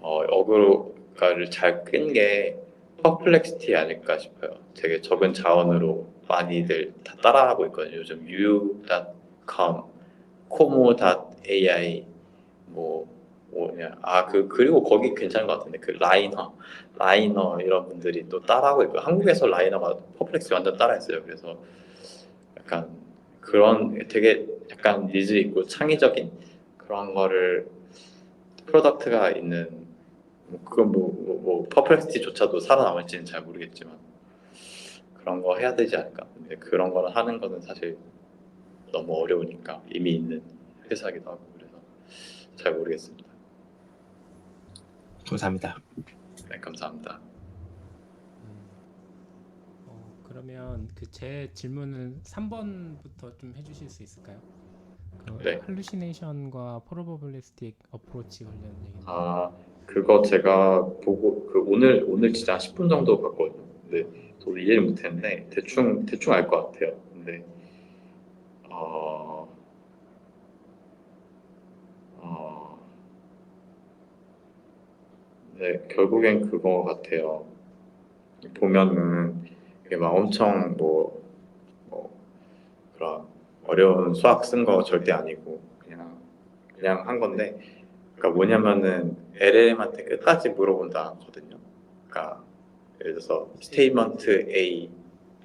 어그로가를 잘 끈 게 퍼플렉시티 아닐까 싶어요. 되게 적은 자원으로 많이들 다 따라하고 있거든요. 요즘 u.com, 코모.ai 뭐냐 그리고 거기 괜찮은 것 같은데 그 라이너 이런 분들이 또 따라하고 있고 한국에서 라이너가 퍼플렉스 완전 따라했어요. 그래서 약간 그런 되게 약간 니즈 있고 창의적인 그런 거를 프로덕트가 있는 그건 뭐 퍼플렉시티조차도 살아남을지는 잘 모르겠지만 그런 거 해야 되지 않을까. 근데 그런 거를 하는 거는 사실 너무 어려우니까 이미 있는 회사기도 하고 그래서 잘 모르겠습니다. 감사합니다. 네, 감사합니다. 그러면 그 제 질문은 3번부터 좀 해주실 수 있을까요? 네. 할루시네이션과 프로버빌리스틱 어프로치 관련 얘기. 그거 제가 보고 오늘 진짜 10분 정도 봤거든요. 근데 저도 이해를 못했는데 대충 알 것 같아요. 근데 네, 결국엔 그거 같아요. 보면은 이게 막 엄청 뭐 그런 어려운 수학 쓴 거 절대 아니고 그냥 한 건데 그러니까 뭐냐면은 LLM한테 끝까지 물어본다거든요. 그러니까 예를 들어서 스테이트먼트 A,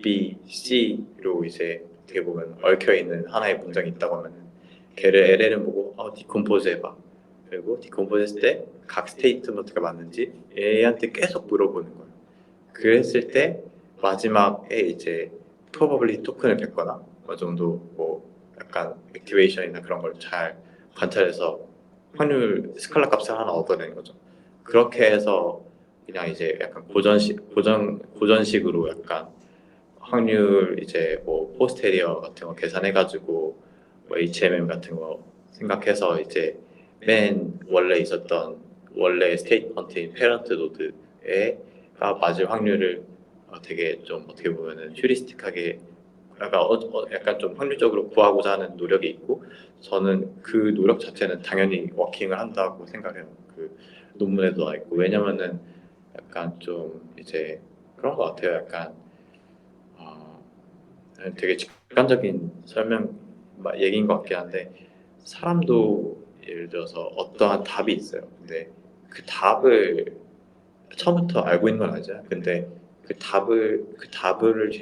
B, C로 이제 어떻게 보면 얽혀 있는 하나의 문장이 있다고 하면은 걔를 LLM 보고 디컴포즈 해봐. 그리고 디컴포즈 했을 때 각 스테이트먼트가 맞는지 얘한테 계속 물어보는 거예요. 그랬을 때 마지막에 이제 probability 토큰을 뱉거나 어느 정도 뭐 약간 액티베이션이나 그런 걸 잘 관찰해서 확률 스칼라 값을 하나 얻어내는 거죠. 그렇게 해서 그냥 이제 약간 고전식으로 약간 확률 이제 뭐 포스테리어 같은 거 계산해가지고 뭐 HMM 같은 거 생각해서 이제 맨 원래 스테이트먼트인 페런트 노드에가 맞을 확률을 되게 좀 어떻게 보면은 휴리스틱하게 약간 좀 확률적으로 구하고자 하는 노력이 있고 저는 그 노력 자체는 당연히 워킹을 한다고 생각해요. 그 논문에도 나와 있고 왜냐면은 약간 좀 이제 그런 것 같아요. 약간 어, 되게 직관적인 얘기인 것 같긴 한데 사람도 예를 들어서 어떠한 답이 있어요. 근데 그 답을 처음부터 알고 있는 건 아니잖아요. 근데 그 답을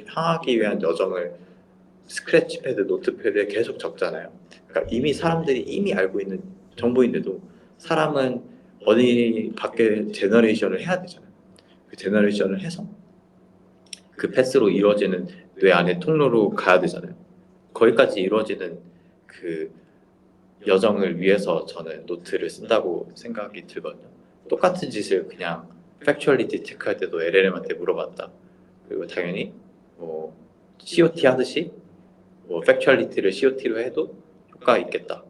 향하기 위한 여정을 스크래치 패드, 노트패드에 계속 적잖아요. 그러니까 사람들이 이미 알고 있는 정보인데도 사람은 어디 밖에 제너레이션을 해야 되잖아요. 그 제너레이션을 해서 그 패스로 이루어지는 뇌 안의 통로로 가야 되잖아요. 거기까지 이루어지는 그 여정을 위해서 저는 노트를 쓴다고 생각이 들거든요. 똑같은 짓을 그냥 팩츄얼리티 체크할 때도 LLM한테 물어봤다. 그리고 당연히 뭐 COT 하듯이 뭐 팩츄얼리티를 COT로 해도 효과가 있겠다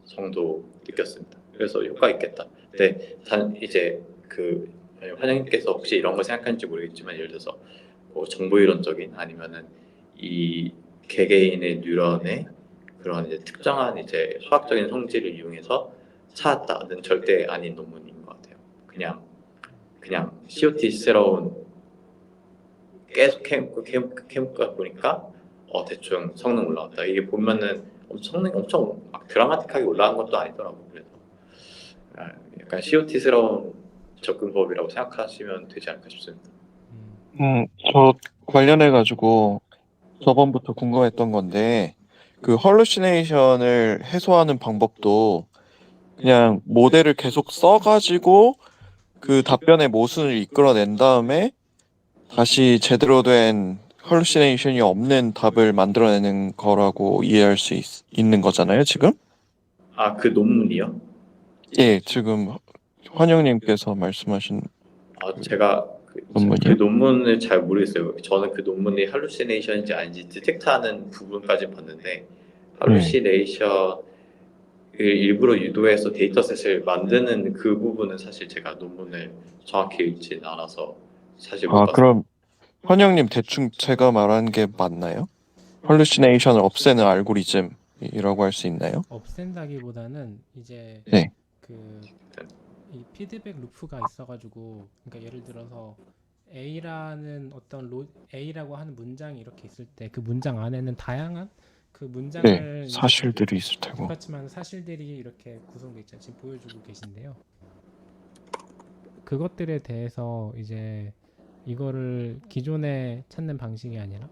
정도 느꼈습니다. 그래서 효과 있겠다. 근데 이제 그 환영님께서 혹시 이런 걸 생각하는지 모르겠지만 예를 들어서 뭐 정보 이론적인 아니면은 이 개개인의 뉴런의 그런 이제 특정한 이제 수학적인 성질을 이용해서 찾았다는 절대 아닌 논문인 것 같아요. 그냥 COT스러운 계속 캠프가 보니까 대충 성능 올라왔다. 이게 보면은 성능 엄청 막 드라마틱하게 올라간 것도 아니더라고. 그래서 약간 COT스러운 접근법이라고 생각하시면 되지 않을까 싶습니다. 저 관련해가지고 저번부터 궁금했던 건데, 그 헐루시네이션을 해소하는 방법도 그냥 모델을 계속 써가지고 그 답변의 모순을 이끌어낸 다음에 다시 제대로 된 헐루시네이션이 없는 답을 만들어내는 거라고 이해할 수 있는 거잖아요, 지금? 그 논문이요? 예, 지금 환영님께서 말씀하신 제가 그 논문이요? 논문을 잘 모르겠어요. 저는 그 논문이 할루시네이션인지 아닌지 디텍트하는 부분까지 봤는데 네. 할루시네이션을 일부러 유도해서 데이터셋을 만드는 그 부분은 사실 제가 논문을 정확히 읽진 않아서 사실 못 봤어요. 그럼 환영님 대충 제가 말한 게 맞나요? 헐루시네이션을 없애는 알고리즘이라고 할 수 있나요? 없앤다기보다는 이제 네. 그 이 피드백 루프가 있어가지고, 그러니까 예를 들어서 A라고 하는 문장이 이렇게 있을 때 그 문장 안에는 다양한 그 네, 문장을 이제 사실들이 있을 테고. 똑같지만 사실들이 이렇게 구성돼 있잖아요. 지금 보여주고 계신데요. 그것들에 대해서 이제 이거를 기존에 찾는 방식이 아니라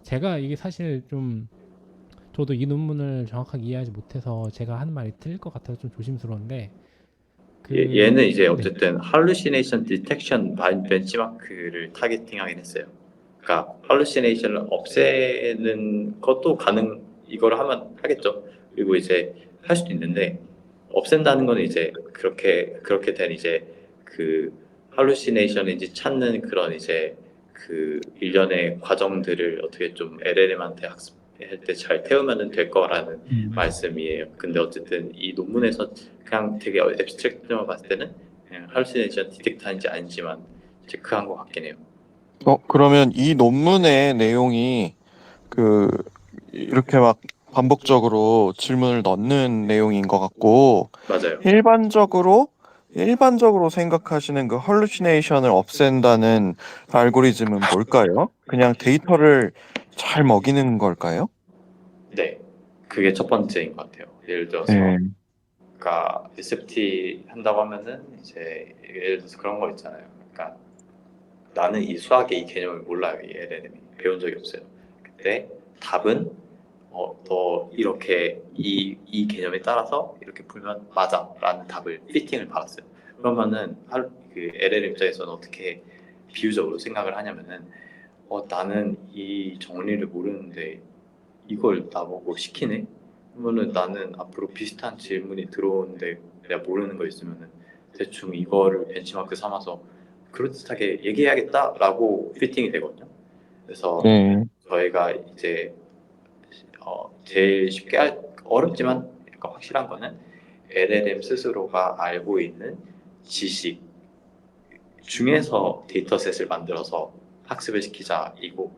제가 이게 사실 좀 저도 이 논문을 정확하게 이해하지 못해서 제가 하는 말이 틀릴 것 같아서 좀 조심스러운데 얘는 이제 네. 어쨌든 할루시네이션 디텍션 벤치마크를 타겟팅하긴 했어요. 그러니까 할루시네이션을 없애는 것도 이걸 하면 하겠죠. 그리고 이제 할 수도 있는데 없앤다는 거는 이제 그렇게 된 이제 그 할루시네이션인지 찾는 그런 이제 그 일련의 과정들을 어떻게 좀 LLM한테 학습할 때 잘 태우면 될 거라는 말씀이에요. 근데 어쨌든 이 논문에서 그냥 되게 앱스트랙트만 봤을 때는 그냥 할루시네이션 디텍트한지 아닌지만 체크한 것 같긴 해요. 그러면 이 논문의 내용이 그 이렇게 막 반복적으로 질문을 넣는 내용인 것 같고, 맞아요. 일반적으로 생각하시는 그 헐루시네이션을 없앤다는 알고리즘은 뭘까요? 그냥 데이터를 잘 먹이는 걸까요? 네, 그게 첫 번째인 것 같아요. 예를 들어서 네. 그러니까 SFT 한다고 하면은 이제 예를 들어서 그런 거 있잖아요. 그러니까 나는 이 수학의 이 개념을 몰라요. 이 LLM이 배운 적이 없어요. 근데 답은 너 이렇게 이 개념에 따라서 이렇게 풀면 맞아라는 답을 피팅을 받았어요. 그러면은 그 LLM 입장에서는 어떻게 비유적으로 생각을 하냐면은 나는 이 정리를 모르는데 이걸 나보고 시키네? 그러면은 나는 앞으로 비슷한 질문이 들어오는데 내가 모르는 거 있으면은 대충 이거를 벤치마크 삼아서 그럴듯하게 얘기해야겠다라고 피팅이 되거든요. 그래서 네. 저희가 이제 제일 쉽게 어렵지만 약간 확실한 거는 LLM 스스로가 알고 있는 지식 중에서 데이터셋을 만들어서 학습을 시키자이고,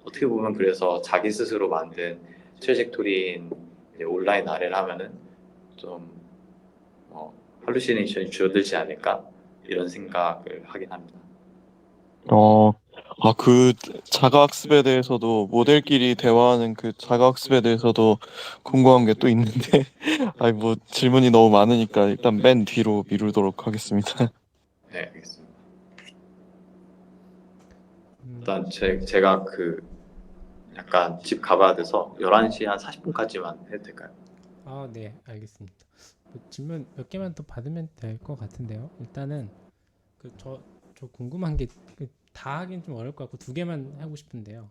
어떻게 보면 그래서 자기 스스로 만든 트래젝토리인 이제 온라인 아래를 하면은 좀 할루시네이션이 줄어들지 않을까 이런 생각을 하긴 합니다. 어, 그 자가학습에 대해서도 모델끼리 대화하는 그 자가학습에 대해서도 궁금한 게 또 있는데, 아니 뭐 질문이 너무 많으니까 일단 맨 뒤로 미루도록 하겠습니다. 네, 알겠습니다. 음, 일단 제가 그 약간 집 가봐야 돼서 11시 한 40분까지만 해도 될까요? 네, 알겠습니다. 뭐 질문 몇 개만 더 받으면 될 것 같은데요. 일단은 저 궁금한 게 다 하긴 좀 어려울 것 같고 두 개만 하고 싶은데요.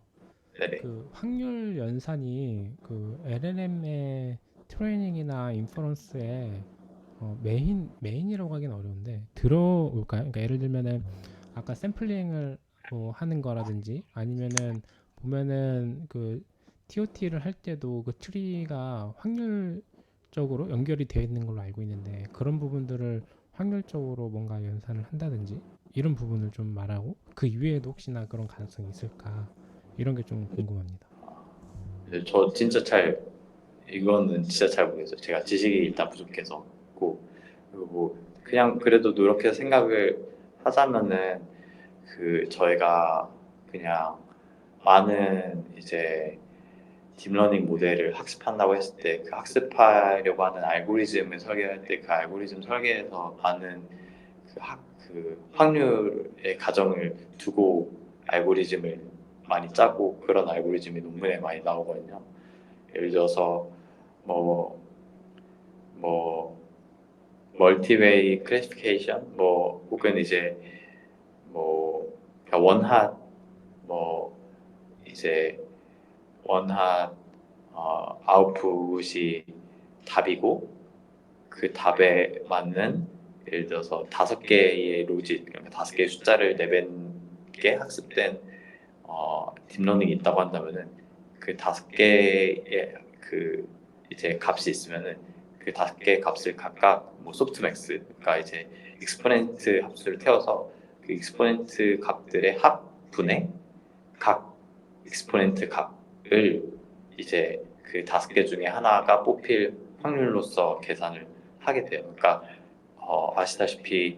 네네. 그 확률 연산이 그 LLM의 트레이닝이나 인퍼런스에 메인이라고 하긴 어려운데 들어올까요? 그러니까 예를 들면은 아까 샘플링을 뭐 하는 거라든지 아니면은 보면은 그 TOT를 할 때도 그 트리가 확률적으로 연결이 되어 있는 걸로 알고 있는데 그런 부분들을 확률적으로 뭔가 연산을 한다든지 이런 부분을 좀 말하고 그 이외에도 혹시나 그런 가능성이 있을까 이런 게 좀 궁금합니다. 저 진짜 이거는 진짜 잘 모르겠어요. 제가 지식이 일단 부족해서. 그리고 뭐 그냥 그래도 노력해서 생각을 하자면은 저희가 그냥 많은 이제 딥러닝 모델을 학습한다고 했을 때 그 학습하려고 하는 알고리즘을 설계할 때 그 알고리즘 설계에서 많은 그 확률의 가정을 두고 알고리즘을 많이 짜고 그런 알고리즘이 논문에 많이 나오거든요. 예를 들어서 뭐 뭐 멀티웨이 클래시피케이션 혹은 이제 뭐 그러니까 원핫 뭐 이제 원핫 아웃풋이 답이고 그 답에 맞는 예를 들어서 5개의 로직 그러니까 5개의 숫자를 내뱉는 게 학습된 딥러닝이 있다고 한다면은 그 5개의 그 이제 값이 있으면은 그 5개의 값을 각각 뭐 소프트맥스 그러니까 이제 익스포넨트 함수를 태워서 그 익스포넨트 값들의 합분의 각 익스포넨트 값을 이제 그 5개 중에 하나가 뽑힐 확률로서 계산을 하게 돼요. 그러니까 아시다시피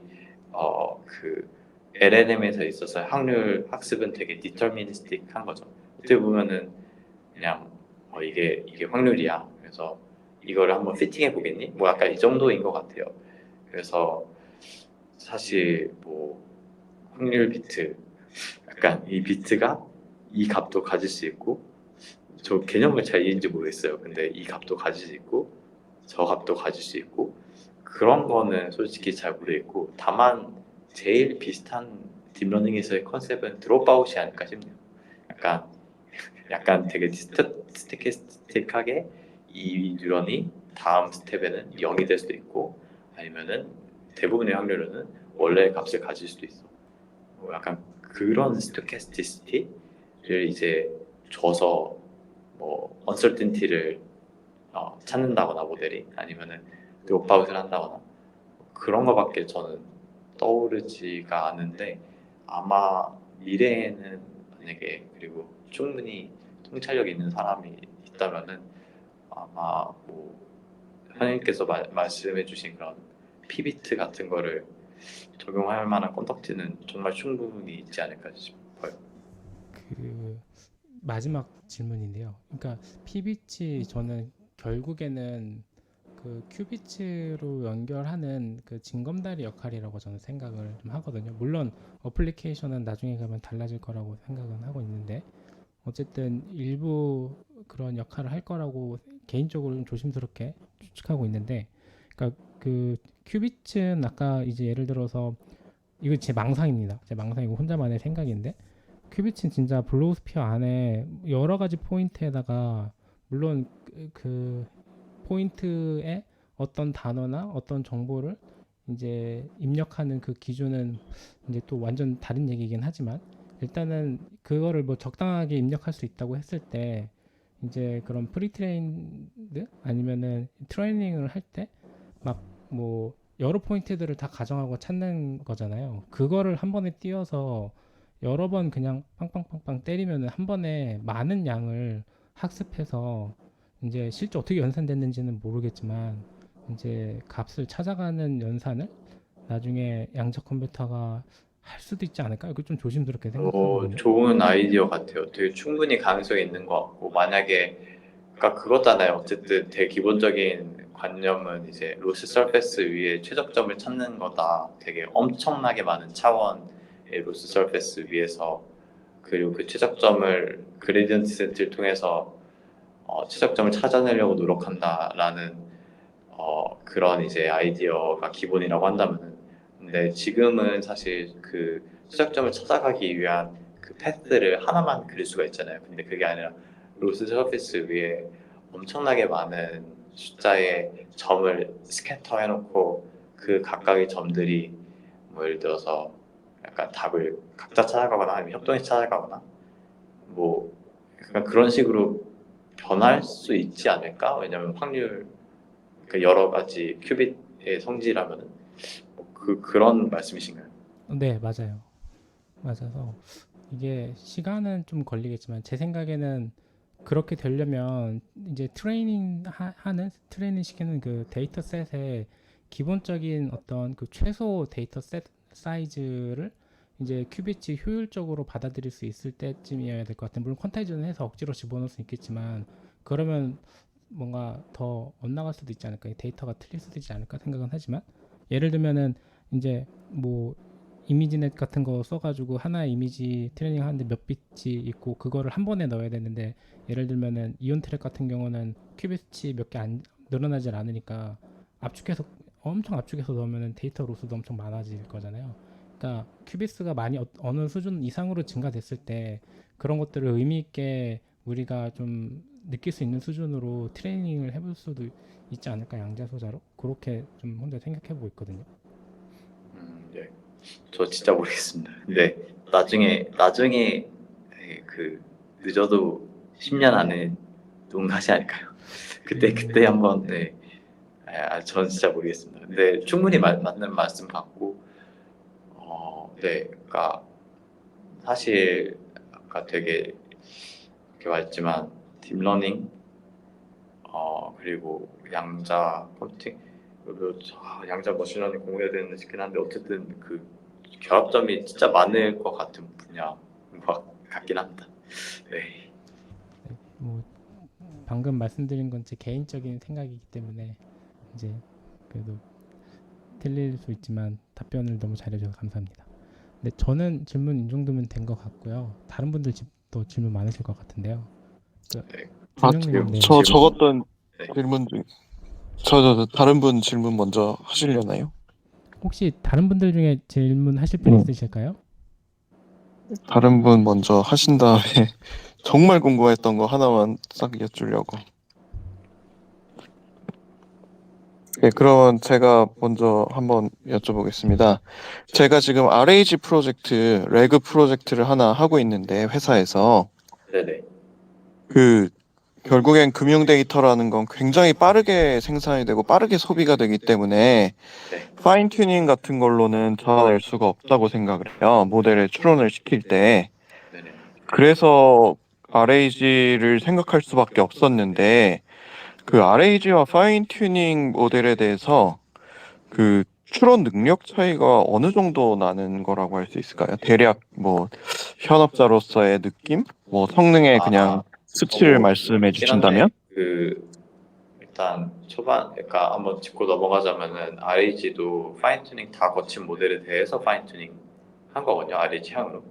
그 LLM에서 있어서 확률 학습은 되게 디터미니스틱한 거죠. 어떻게 보면은 그냥 이게 확률이야. 그래서 이거를 한번 피팅해 보겠니? 뭐 약간 이 정도인 것 같아요. 그래서 사실 뭐 확률 비트, 약간 이 비트가 이 값도 가질 수 있고 저 개념을 잘 이해인지 모르겠어요. 근데 이 값도 가질 수 있고 저 값도 가질 수 있고 그런 거는 솔직히 잘 모르겠고 다만 제일 비슷한 딥러닝에서의 컨셉은 드롭아웃이 아닐까 싶네요. 약간 되게 스태티스틱하게 이 뉴런이 다음 스텝에는 0이 될 수도 있고 아니면은 대부분의 확률로는 원래의 값을 가질 수도 있어. 약간 그런 스토캐스티시티를 이제 줘서 뭐 언설틴티를 찾는다거나 모델이 아니면은 드롭아웃을 한다거나 그런 거밖에 저는 떠오르지가 않은데 아마 미래에는 만약에 그리고 충분히 통찰력 있는 사람이 있다면은 아마 뭐 현님께서 말씀해주신 그런 피비트 같은 거를 적용할 만한 건덕지는 정말 충분히 있지 않을까 싶어요. 그 마지막 질문인데요. 그러니까 피비치 저는 결국에는 그 큐비츠로 연결하는 그 징검다리 역할이라고 저는 생각을 좀 하거든요. 물론 어플리케이션은 나중에 가면 달라질 거라고 생각은 하고 있는데 어쨌든 일부 그런 역할을 할 거라고 개인적으로 좀 조심스럽게 추측하고 있는데, 그러니까 그 큐비츠는 아까 이제 예를 들어서 이거 제 망상입니다. 제 망상이고 혼자만의 생각인데 큐비츠는 진짜 블로스피어 안에 여러 가지 포인트에다가 물론 그 포인트에 어떤 단어나 어떤 정보를 이제 입력하는 그 기준은 이제 또 완전 다른 얘기긴 하지만 일단은 그거를 뭐 적당하게 입력할 수 있다고 했을 때 이제 그런 프리트레인드 아니면은 트레이닝을 할 때 막 뭐 여러 포인트들을 다 가정하고 찾는 거잖아요. 그거를 한 번에 띄워서 여러 번 그냥 빵빵빵빵 때리면은 한 번에 많은 양을 학습해서 이제 실제 어떻게 연산됐는지는 모르겠지만 이제 값을 찾아가는 연산을 나중에 양적 컴퓨터가 할 수도 있지 않을까? 이거 좀 조심스럽게 생각하거든요. 좋은 아이디어 같아요. 되게 충분히 가능성이 있는 것 같고 만약에 그러니까 그거잖아요. 어쨌든 되게 기본적인 관념은 이제 로스 서페스 위에 최적점을 찾는 거다. 되게 엄청나게 많은 차원의 로스 서페스 위에서 그리고 그 최적점을 그레디언트 세트를 통해서 최적점을 찾아내려고 노력한다라는 그런 이제 아이디어가 기본이라고 한다면은 근데 지금은 사실 그 최적점을 찾아가기 위한 그 패스를 하나만 그릴 수가 있잖아요. 근데 그게 아니라 로스 서페이스 위에 엄청나게 많은 숫자의 점을 스캐터 해놓고 그 각각의 점들이 뭐 예를 들어서 약간 답을 각자 찾아가거나 아니면 협동해서 찾아가거나 뭐 약간 그런 식으로 변할 수 있지 않을까? 왜냐면 확률 그 여러 가지 큐빗의 성질하면은 그런 말씀이신가요? 네, 맞아요. 맞아서 이게 시간은 좀 걸리겠지만 제 생각에는 그렇게 되려면 이제 하는 트레이닝 시키는 그 데이터 셋의 기본적인 어떤 그 최소 데이터 셋 사이즈를 이제 큐비치 효율적으로 받아들일 수 있을 때쯤이어야 될 것 같아요. 물론 퀀타이즈는 해서 억지로 집어넣을 수 있겠지만 그러면 뭔가 더 엇나갈 수도 있지 않을까, 데이터가 틀릴 수도 있지 않을까 생각은 하지만 예를 들면은 이제 뭐 이미지넷 같은 거 써가지고 하나의 이미지 트레이닝 하는데 몇 비치 있고 그거를 한 번에 넣어야 되는데 예를 들면은 이온 트랙 같은 경우는 큐비치 몇 개 안 늘어나질 않으니까 압축해서 엄청 압축해서 넣으면은 데이터 로스도 엄청 많아질 거잖아요. 그러니까 큐비스가 많이 어느 수준 이상으로 증가됐을 때 그런 것들을 의미 있게 우리가 좀 느낄 수 있는 수준으로 트레이닝을 해볼 수도 있지 않을까 양자소자로 그렇게 좀 혼자 생각해보고 있거든요. 네. 저 진짜 모르겠습니다. 근데 나중에 그 늦어도 10년 안에 누군가 하지 않을까요? 그때 한번 네. 전 진짜 모르겠습니다. 근데 충분히 맞는 말씀 같고 네. 그러니까 사실 아까 되게 이렇게 말했지만 딥러닝 그리고 양자 컴퓨팅 그리고 양자 머신러닝 공부해야 되는 시긴 한데 어쨌든 그 결합점이 진짜 많을 것 같은 분야인 것 같긴 합니다. 네. 네, 뭐 방금 말씀드린 건 제 개인적인 생각이기 때문에 이제 그래도 틀릴 수 있지만 답변을 너무 잘해줘서 감사합니다. 네, 저는 질문 이 정도면 된 것 같고요. 다른 분들도 질문 많으실 것 같은데요. 그 네. 준영님, 네. 저 적었던 네. 질문 중, 다른 분 질문 먼저 하시려나요? 혹시 다른 분들 중에 질문하실 분 있으실까요? 다른 분 먼저 하신 다음에 정말 궁금했던 거 하나만 싹 여쭈려고. 네, 그럼 제가 먼저 한번 여쭤보겠습니다. 제가 지금 RAG 프로젝트, 레그 프로젝트를 하나 하고 있는데 회사에서 네네. 그 결국엔 금융 데이터라는 건 굉장히 빠르게 생산이 되고 빠르게 소비가 되기 때문에 네. 파인 튜닝 같은 걸로는 잡아낼 수가 없다고 생각을 해요. 모델을 추론을 시킬 때. 네네. 그래서 RAG를 생각할 수밖에 없었는데 그 RAG와 파인 튜닝 모델에 대해서 그 추론 능력 차이가 어느 정도 나는 거라고 할 수 있을까요? 대략 뭐 현업자로서의 느낌? 뭐 성능에 그냥 수치를 뭐 말씀해 있긴 한데 주신다면? 그 일단 그러니까 한번 짚고 넘어가자면은 RAG도 파인 튜닝 다 거친 모델에 대해서 파인 튜닝 한 거거든요. RAG 향으로.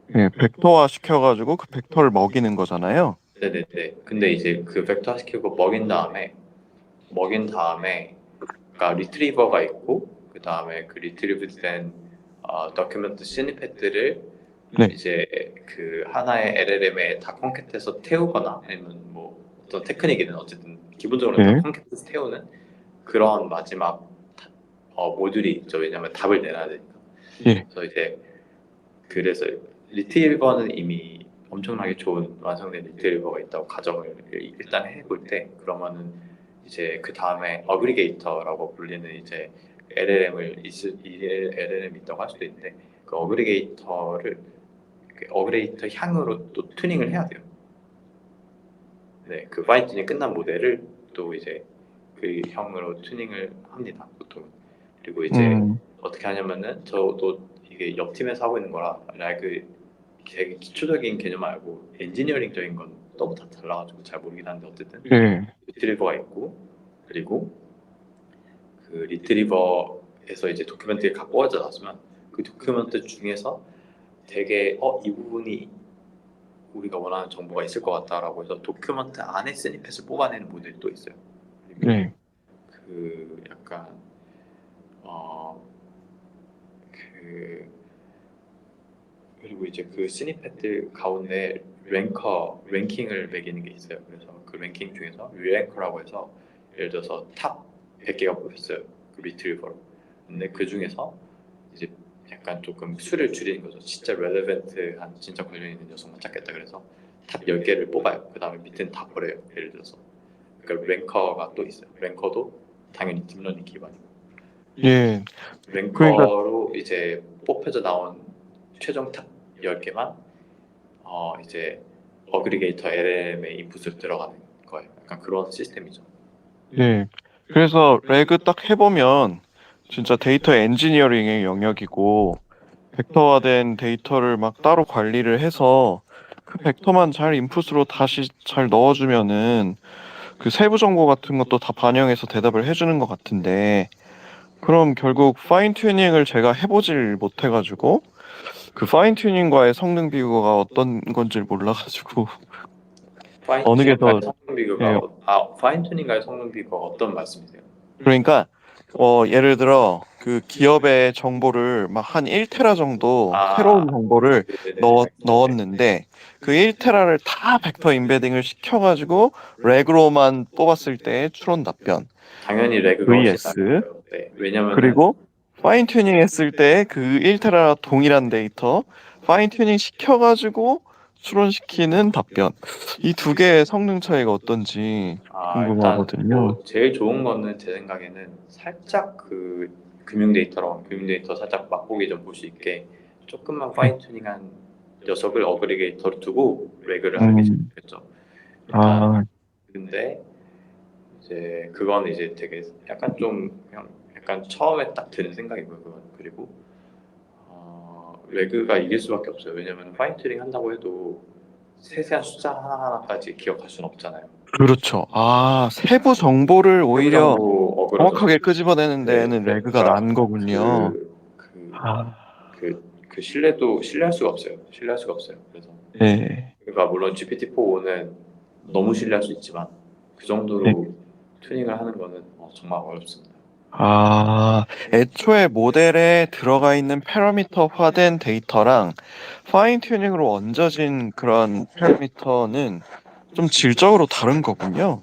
네, 벡터화 시켜가지고 그 벡터를 먹이는 거잖아요. 네네네. 근데 이제 그 벡터 시키고 먹인 다음에 그러니까 리트리버가 있고 그 다음에 그 리트리브된 다큐멘트 스니펫들을 네. 이제 그 하나의 LLM에 다 콘캣해서 태우거나 아니면 뭐 어떤 테크닉이든 어쨌든 기본적으로 다 네. 콘캣해서 태우는 그런 마지막 모듈이 있죠. 왜냐하면 답을 내놔야 되니까. 예. 그래서 리트리버는 이미 엄청나게 좋은 완성된 리트리버가 있다고 가정을 일단 해볼 때, 그러면은 이제 그 다음에 어그리게이터라고 불리는 이제 LLM이 있다고 할 수도 있는데, 그 어그리게이터를 그 어그리게이터 향으로 또 튜닝을 해야 돼요. 네, 그 파인 튜닝 끝난 모델을 또 이제 그 형으로 튜닝을 합니다, 보통. 그리고 이제 어떻게 하냐면은, 저도 이게 옆 팀에서 하고 있는 거라 되게 기초적인 개념 말고 엔지니어링적인 건 너무 다 달라가지고 잘 모르긴 하는데, 어쨌든 예. 리트리버가 있고, 그리고 그 리트리버에서 이제 도큐멘트를 갖고 와져 나서면 그 도큐멘트 중에서 되게 이 부분이 우리가 원하는 정보가 있을 것 같다라고 해서 도큐멘트 안에 스니펫을 뽑아내는 모델이 또 있어요. 그리고 네. 그 약간 그 그리고 이제 그 스니펫들 가운데 랭킹을 매기는 게 있어요. 그래서 그 랭킹 중에서 류랭커라고 해서, 예를 들어서 탑 100개가 뽑혔어요, 그 리트리버로. 근데 그 중에서 이제 약간 조금 수를 줄이는 거죠. 진짜 렐레벤트한 진짜 관련 있는 녀석만 찾겠다. 그래서 탑 10개를 뽑아요. 그 다음에 밑에는 다 버려요, 예를 들어서. 그러니까 랭커가 또 있어요. 랭커도 당연히 딥러닝 기반이고, 예. 그러니까 랭커로 이제 뽑혀져 나온 최종 탑 10개만 이제 어그리게이터 LLM의 인풋을 들어가는 거예요. 약간 그런 시스템이죠. 예. 그래서 레그 딱 해보면 진짜 데이터 엔지니어링의 영역이고 벡터화된 데이터를 막 따로 관리를 해서 그 벡터만 잘 인풋으로 다시 잘 넣어주면은 그 세부 정보 같은 것도 다 반영해서 대답을 해주는 것 같은데 그럼 결국 파인 튜닝을 제가 해보질 못해가지고 그 파인 튜닝과의 성능 비교가 어떤 건지 몰라가지고 파인 어느 게 튜닝과의 더 성능 비교가 예, 파인 튜닝과의 성능 비교가 어떤 말씀이세요? 그러니까 예를 들어 그 기업의 정보를 막 한 1테라 정도 아, 새로운 정보를 네네네. 넣었는데 그 1테라를 다 벡터 임베딩을 시켜가지고 렉으로만 뽑았을 때의 추론 답변 당연히 레그가 훨씬 vs 나고요. 네, 왜냐면은 그리고 파인 튜닝 했을 때 그 1테라 동일한 데이터 파인 튜닝 시켜가지고 추론시키는 답변 이 두 개의 성능 차이가 어떤지 일단 궁금하거든요. 뭐 제일 좋은 거는 제 생각에는 살짝 그 금융 데이터 살짝 맛보기 좀 볼 수 있게 조금만 파인 튜닝한 녀석을 어그리게이터로 두고 레그를 하는 게 제일 음, 좋겠죠. 일단 아, 근데 이제 그건 이제 되게 약간 좀 그냥 약간 처음에 딱 드는 생각이고요. 그건. 그리고 레그가 이길 수밖에 없어요. 왜냐면 파인 튜닝 한다고 해도 세세한 숫자 하나하나까지 기억할 수는 없잖아요. 그렇죠. 아, 세부 정보를 세부 오히려 정보 어그러죠. 정확하게 끄집어내는 네, 데에는 레그가 그러니까 난 거군요. 그, 그, 아, 그 신뢰할 수가 없어요. 신뢰할 수가 없어요. 그래서 네. 그러니까 물론 GPT-4는 너무 신뢰할 수 있지만 그 네. 정도로 튜닝을 하는 거는 정말 어렵습니다. 아, 애초에 모델에 들어가 있는 패러미터화된 데이터랑 파인 튜닝으로 얹어진 그런 패러미터는 좀 질적으로 다른 거군요.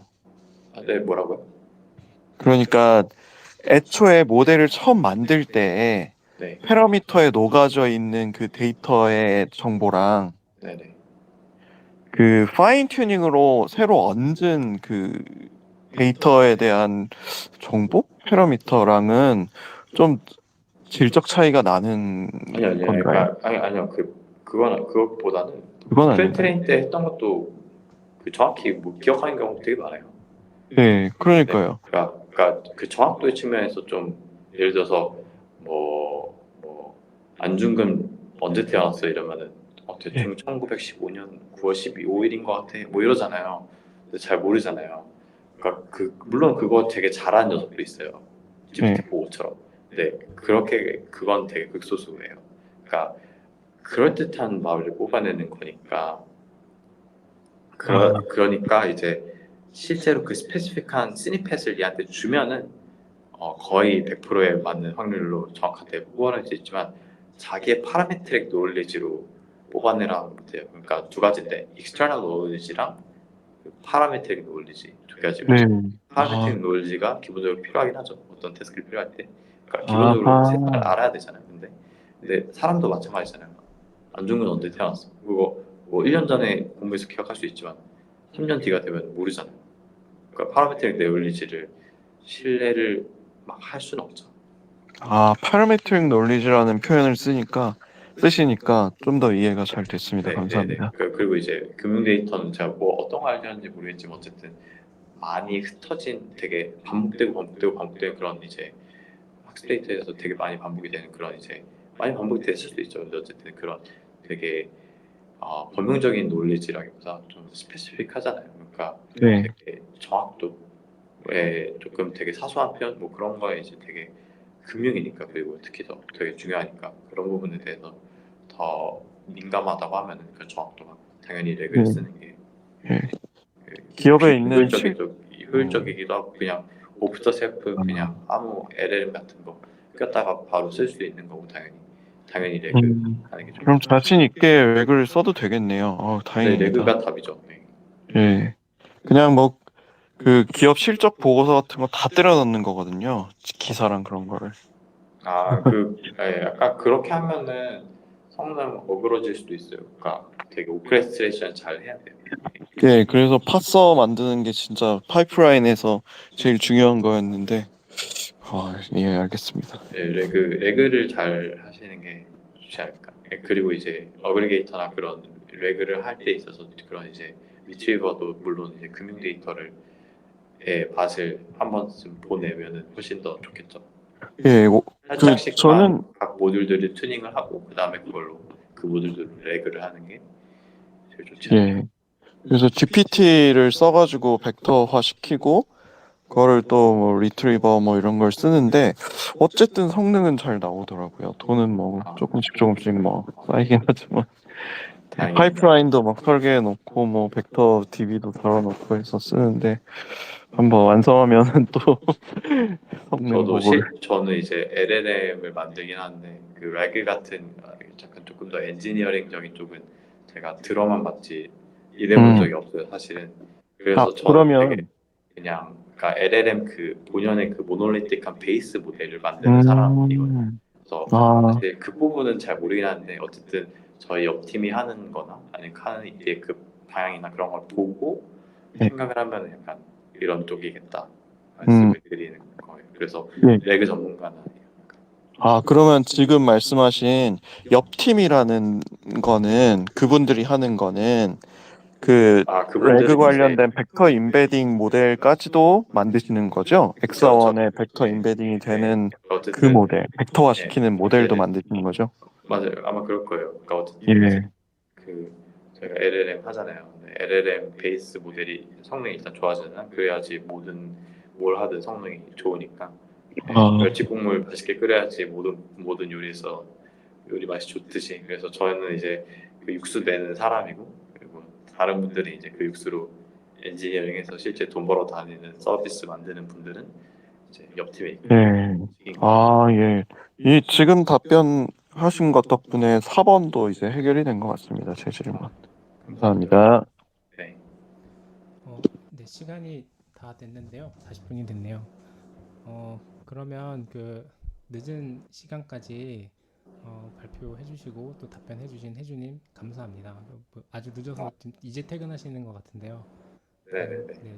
네, 뭐라고요? 그러니까 애초에 모델을 처음 만들 때 네, 패러미터에 녹아져 있는 그 데이터의 정보랑 네네. 그 파인 튜닝으로 새로 얹은 그 데이터에 대한 정보 패러미터랑은 좀 질적 차이가 나는 아니요. 건가요? 그러니까 아니요. 그것보다는 그건 아닌가요? 프레트레인 때 했던 것도 그 정확히 뭐 기억하는 경우도 되게 많아요. 네, 네, 그러니까요. 그러니까 그 정확도의 측면에서 좀, 예를 들어서 뭐 안중근 언제 태어났어 이러면은 예, 대충 1915년 9월 15일인 것 같아 뭐 이러잖아요. 근데 잘 모르잖아요. 그러니까 물론 그거 되게 잘하는 녀석도 있어요. 예. GPT-4처럼. 근데 그건 되게 극소수예요. 그러니까 그럴듯한 말을 뽑아내는 거니까. 아, 그러니까 이제 실제로 그 스페시픽한 스니펫을 얘한테 주면은 거의 100%에 맞는 확률로 정확하게 뽑아낼 수 있지만, 자기의 파라메트릭 노리지로 뽑아내라는 문제예요. 그러니까 두 가지인데 external knowledge랑 parametric knowledge 두 가지가 네. 있어요. 아, parametric knowledge가 기본적으로 필요하긴 하죠. 어떤 태스크를 필요할 때. 그러니까 기본적으로 세상을 아하. 알아야 되잖아요. 근데 사람도 마찬가지잖아요. 안 죽은 건 언제 태어났어? 그거 뭐 1년 전에 공부해서 기억할 수 있지만 3년 뒤가 되면 모르잖아요. 그러니까 parametric knowledge를 신뢰를 막 할 수는 없죠. 파라메트릭 논리지라는 표현을 쓰시니까 좀 더 이해가 잘 됐습니다. 네네네. 감사합니다. 그리고 이제 금융 데이터는 제가 뭐 어떤 걸 알려는지 모르겠지만 어쨌든 많이 흩어진 되게 반복되는 그런 이제 학습 데이터에서 되게 많이 반복이 되는 그런 이제 많이 반복이 됐을 수도 있죠. 근데 어쨌든 그런 되게 범용적인 논리지라기보다 좀 스페시픽하잖아요. 그러니까 네. 되게 정확도에 조금 되게 사소한 표현 뭐 그런 거에 이제 되게 금융이니까 그리고 특히 더 되게 중요하니까 그런 부분에 대해서 더 민감하다고 하면은 그 정확도가 당연히 렉을 네. 쓰는 게 네. 기업에 있는 음. 효율적이기도 하고 그냥 오프 더 셀프 그냥 아무 LLM 같은 거 꼈다가 바로 쓸 수 있는 거고 당연히 레그 하는 게 그럼 좋겠죠. 자신 있게 렉을 써도 되겠네요. 네, 다행입니다. 레그가 답이죠. 네. 예. 그냥 뭐 그 기업 실적 보고서 같은 거 다 때려 넣는 거거든요. 기사랑 그런 거를. 약간 그렇게 하면은 성능 어그러질 수도 있어요. 그러니까 되게 오크레스트레이션 잘 해야 돼요. 예, 그래서 파서 만드는 게 진짜 파이프라인에서 제일 중요한 거였는데, 예, 알겠습니다. 네, 레그를 잘 하시는 게 좋지 않을까. 그리고 이제 어그리게이터나 그런 레그를 할 때 있어서 그런 이제 리트리버도 물론 이제 금융 데이터를 밭을 한 번쯤 보내면은 훨씬 더 좋겠죠. 예, 저는 살짝씩만 각 모듈들을 튜닝을 하고 그 다음에 그걸로 그 모듈들을 레그를 하는 게 제일 좋지 않을까. 예, 그래서 GPT를 써가지고 벡터화 시키고, 그거를 또 뭐 리트리버 뭐 이런 걸 쓰는데, 어쨌든 성능은 잘 나오더라고요. 돈은 뭐 조금씩 뭐 쌓이긴 하지만. 다행입니다. 파이프라인도 막 설계해 놓고 뭐 벡터 DB도 달아 놓고 해서 쓰는데 한번 완성하면은 또 성능 보고를. 저는 이제 LLM을 만들긴 하는데 그 레그 같은 약간 조금 더 엔지니어링적인 쪽은 제가 들어만 봤지 일해본 음. 적이 없어요 사실은. 그래서 저는 되게 그러면 그냥 그러니까 LLM 그 본연의 그 모놀리틱한 베이스 모델을 만드는 사람이거든요. 음. 그래서 아, 사실 그 부분은 잘 모르긴 하는데 어쨌든 저희 옆 팀이 하는 거나 아니면 하는 이제 그 방향이나 그런 걸 보고 예. 생각을 하면 약간 이런 쪽이겠다 음. 말씀을 드리는 거예요. 그래서 예. 레그 전문가는 아니에요. 그러면 지금 말씀하신 옆 팀이라는 거는 그분들이 하는 거는 그 레그 그분들은 이제 관련된 벡터 임베딩 모델까지도 만드시는 거죠? 그렇죠. 엑사원에 벡터 네, 임베딩이 네. 되는 그 어쨌든 모델, 벡터화 네, 시키는 모델도 네네 만드시는 거죠? 맞아요. 아마 그럴 거예요. 그러니까 어쨌든 이제 예. 그 저희가 LLM 하잖아요. 네, LLM 베이스 모델이 성능이 일단 좋아지잖아. 그래야지 뭘 하든 성능이 좋으니까. 네, 아, 멸치 국물 맛있게 끓여야지 모든 요리에서 요리 맛이 좋듯이. 그래서 저는 이제 그 육수 내는 사람이고 그리고 다른 분들이 이제 그 육수로 엔지니어링해서 실제 돈 벌어 다니는 서비스 만드는 분들은 이제 옆 팀에 있고 네. 이긴 거죠. 예. 이 지금 답변하신 것 덕분에 4번도 이제 해결이 된 것 같습니다. 제 질문. 감사합니다. 감사합니다. 네. 네, 시간이 다 됐는데요. 40분이 됐네요. 그러면 그 늦은 시간까지 발표해 주시고 또 답변해 주신 혜주님 감사합니다. 아주 늦어서 이제 퇴근하시는 것 같은데요. 네네네. 네,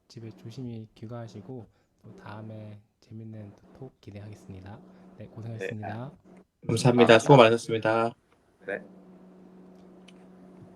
집에 조심히 귀가하시고 또 다음에 재밌는 톡 기대하겠습니다. 네, 네. 고생하셨습니다. 감사합니다. 수고 많으셨습니다. 네.